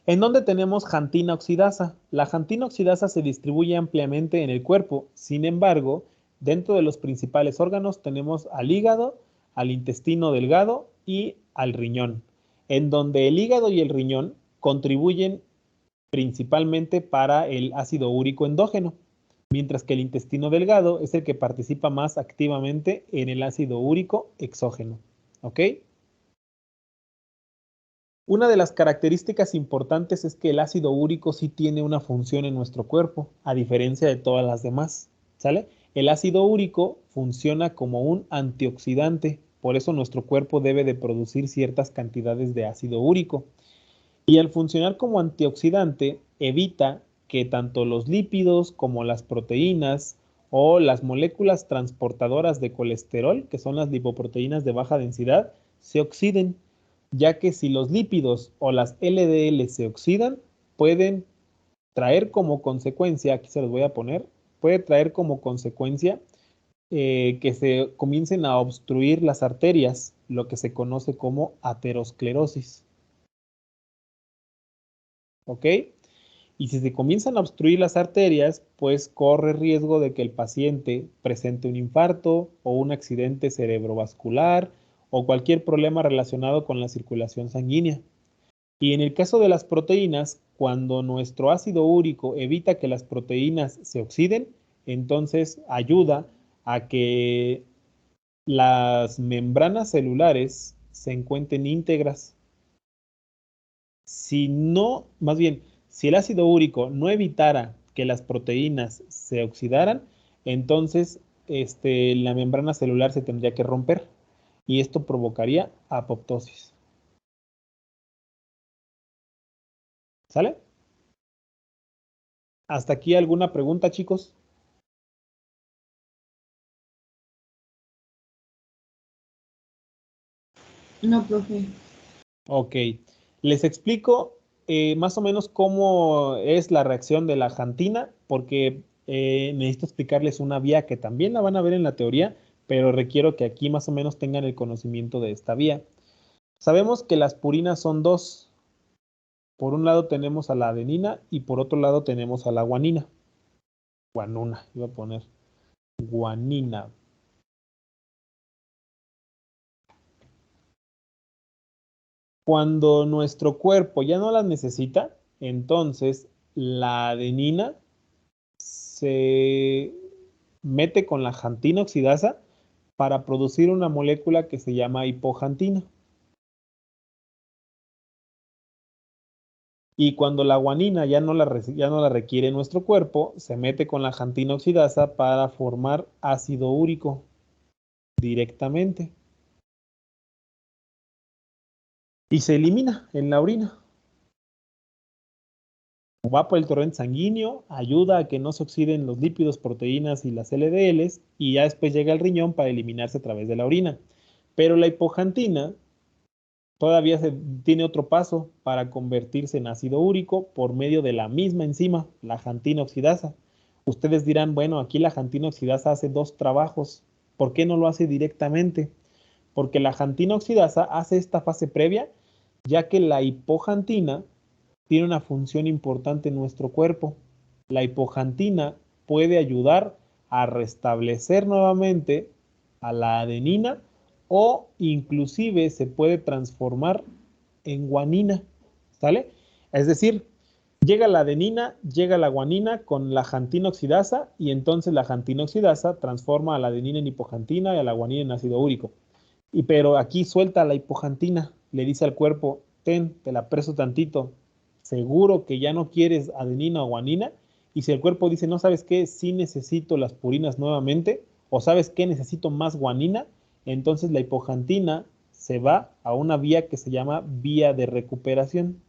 ¿En dónde tenemos xantina oxidasa? La xantina oxidasa se distribuye ampliamente en el cuerpo. Sin embargo, dentro de los principales órganos tenemos al hígado, al intestino delgado y al riñón, en donde el hígado y el riñón contribuyen principalmente para el ácido úrico endógeno, mientras que el intestino delgado es el que participa más activamente en el ácido úrico exógeno. ¿Ok? Una de las características importantes es que el ácido úrico sí tiene una función en nuestro cuerpo, a diferencia de todas las demás, ¿sale? El ácido úrico funciona como un antioxidante, por eso nuestro cuerpo debe de producir ciertas cantidades de ácido úrico. Y al funcionar como antioxidante, evita que tanto los lípidos como las proteínas o las moléculas transportadoras de colesterol, que son las lipoproteínas de baja densidad, se oxiden, ya que si los lípidos o las LDL se oxidan, pueden traer como consecuencia, aquí se los voy a poner, puede traer como consecuencia que se comiencen a obstruir las arterias, lo que se conoce como aterosclerosis. ¿Ok? Y si se comienzan a obstruir las arterias, pues corre riesgo de que el paciente presente un infarto o un accidente cerebrovascular o cualquier problema relacionado con la circulación sanguínea. Y en el caso de las proteínas, cuando nuestro ácido úrico evita que las proteínas se oxiden, entonces ayuda a que las membranas celulares se encuentren íntegras. Si no, más bien, si el ácido úrico no evitara que las proteínas se oxidaran, entonces la membrana celular se tendría que romper y esto provocaría apoptosis. ¿Sale? ¿Hasta aquí alguna pregunta, chicos? No, profe. Ok. Les explico más o menos cómo es la reacción de la xantina, porque necesito explicarles una vía que también la van a ver en la teoría, pero requiero que aquí más o menos tengan el conocimiento de esta vía. Sabemos que las purinas son dos. Por un lado tenemos a la adenina y por otro lado tenemos a la guanina. Guanuna, iba a poner guanina. Cuando nuestro cuerpo ya no las necesita, entonces la adenina se mete con la xantina oxidasa para producir una molécula que se llama hipoxantina. Y cuando la guanina ya no la requiere nuestro cuerpo, se mete con la xantina oxidasa para formar ácido úrico directamente. y se elimina en la orina. Va por el torrente sanguíneo, ayuda a que no se oxiden los lípidos, proteínas y las LDLs, y ya después llega al riñón para eliminarse a través de la orina. Pero la hipoxantina todavía tiene otro paso para convertirse en ácido úrico por medio de la misma enzima, la xantina oxidasa. Ustedes dirán, bueno, aquí la xantina oxidasa hace dos trabajos. ¿Por qué no lo hace directamente? Porque la xantina oxidasa hace esta fase previa, ya que la hipoxantina tiene una función importante en nuestro cuerpo. La hipoxantina puede ayudar a restablecer nuevamente a la adenina o inclusive se puede transformar en guanina, ¿sale? Es decir, llega la adenina, llega la guanina con la xantina oxidasa y entonces la xantina oxidasa transforma a la adenina en hipoxantina y a la guanina en ácido úrico. Pero aquí suelta la hipoxantina, le dice al cuerpo, te la preso tantito, seguro que ya no quieres adenina o guanina, y si el cuerpo dice, no, ¿sabes qué? Sí necesito las purinas nuevamente, o ¿sabes qué? Necesito más guanina, entonces la hipoxantina se va a una vía que se llama vía de recuperación.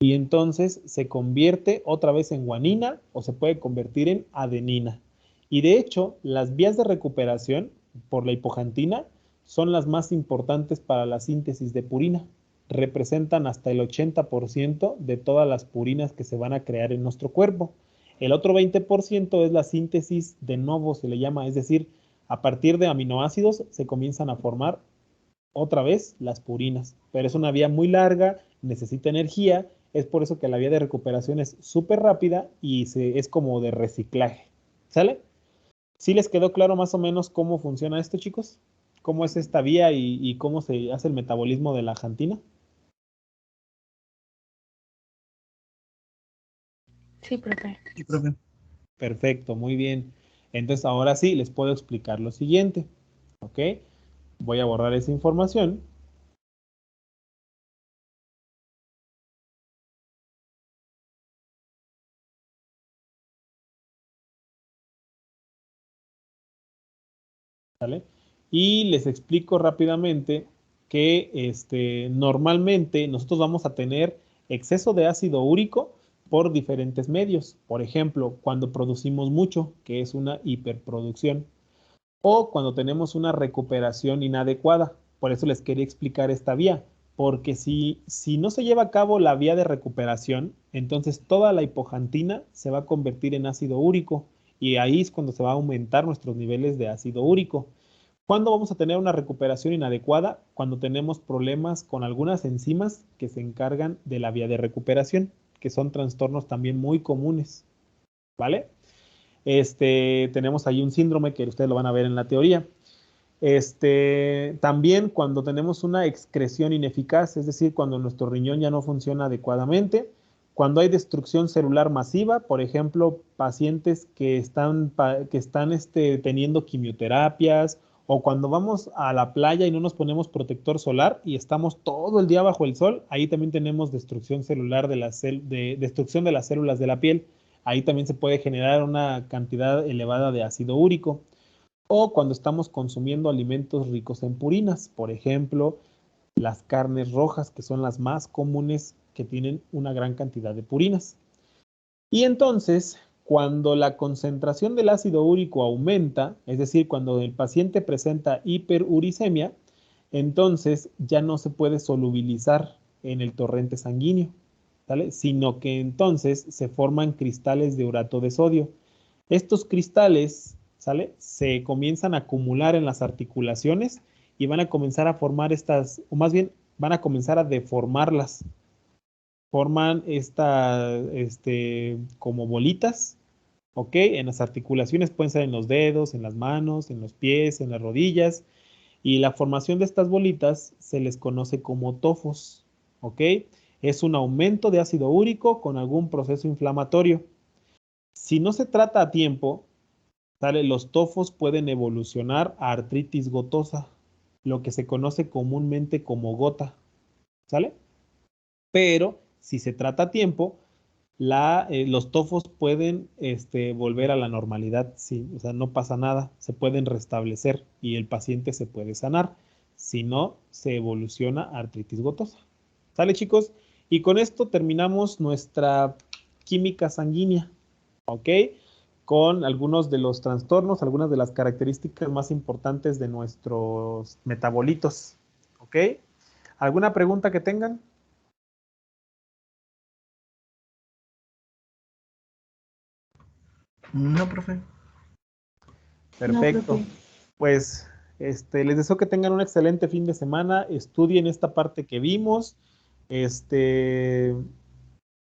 Y entonces se convierte otra vez en guanina o se puede convertir en adenina. Y de hecho, las vías de recuperación por la hipoxantina son las más importantes para la síntesis de purina. Representan hasta el 80% de todas las purinas que se van a crear en nuestro cuerpo. El otro 20% es la síntesis de novo, se le llama, es decir, a partir de aminoácidos se comienzan a formar otra vez las purinas, pero es una vía muy larga, necesita energía, es por eso que la vía de recuperación es súper rápida y es como de reciclaje, ¿sale? ¿Sí les quedó claro más o menos cómo funciona esto, chicos? ¿Cómo es esta vía y cómo se hace el metabolismo de la xantina? Sí, profe. Sí, profe. Perfecto, muy bien. Entonces ahora sí les puedo explicar lo siguiente, ¿ok? Voy a borrar esa información. ¿Sale? Y les explico rápidamente que normalmente nosotros vamos a tener exceso de ácido úrico por diferentes medios. Por ejemplo, cuando producimos mucho, que es una hiperproducción, o cuando tenemos una recuperación inadecuada. Por eso les quería explicar esta vía, porque si no se lleva a cabo la vía de recuperación, entonces toda la hipoxantina se va a convertir en ácido úrico y ahí es cuando se va a aumentar nuestros niveles de ácido úrico. ¿Cuándo vamos a tener una recuperación inadecuada? Cuando tenemos problemas con algunas enzimas que se encargan de la vía de recuperación, que son trastornos también muy comunes, ¿vale? Tenemos ahí un síndrome que ustedes lo van a ver en la teoría. También cuando tenemos una excreción ineficaz, es decir, cuando nuestro riñón ya no funciona adecuadamente, cuando hay destrucción celular masiva, por ejemplo, pacientes que están teniendo quimioterapias, o cuando vamos a la playa y no nos ponemos protector solar y estamos todo el día bajo el sol, ahí también tenemos destrucción celular destrucción de las células de la piel. Ahí también se puede generar una cantidad elevada de ácido úrico. O cuando estamos consumiendo alimentos ricos en purinas, por ejemplo, las carnes rojas, que son las más comunes que tienen una gran cantidad de purinas. Y entonces, cuando la concentración del ácido úrico aumenta, es decir, cuando el paciente presenta hiperuricemia, entonces ya no se puede solubilizar en el torrente sanguíneo, ¿vale? Sino que entonces se forman cristales de urato de sodio. Estos cristales, ¿sale? Se comienzan a acumular en las articulaciones y van a comenzar a formar o más bien van a comenzar a deformarlas. Forman como bolitas, ¿ok? En las articulaciones pueden ser en los dedos, en las manos, en los pies, en las rodillas. Y la formación de estas bolitas se les conoce como tofos, ¿ok? Es un aumento de ácido úrico con algún proceso inflamatorio. Si no se trata a tiempo, ¿sale? Los tofos pueden evolucionar a artritis gotosa, lo que se conoce comúnmente como gota, ¿sale? Pero si se trata a tiempo, los tofos pueden volver a la normalidad, sí, o sea, no pasa nada, se pueden restablecer y el paciente se puede sanar. Si no, se evoluciona a artritis gotosa. ¿Sale, chicos? Y con esto terminamos nuestra química sanguínea, ¿ok? Con algunos de los trastornos, algunas de las características más importantes de nuestros metabolitos, ¿ok? ¿Alguna pregunta que tengan? No, profe. Perfecto. Pues les deseo que tengan un excelente fin de semana. Estudien esta parte que vimos.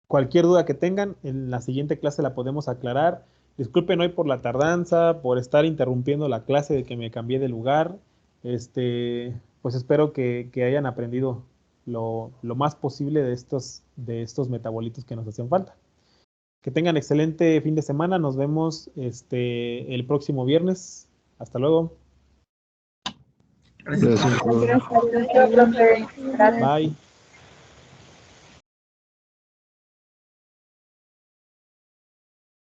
Cualquier duda que tengan, en la siguiente clase la podemos aclarar. Disculpen hoy por la tardanza, por estar interrumpiendo la clase de que me cambié de lugar. Pues espero que hayan aprendido lo más posible de estos metabolitos que nos hacen falta. Que tengan excelente fin de semana. Nos vemos el próximo viernes. Hasta luego. Gracias. Gracias, profe. Gracias. Bye.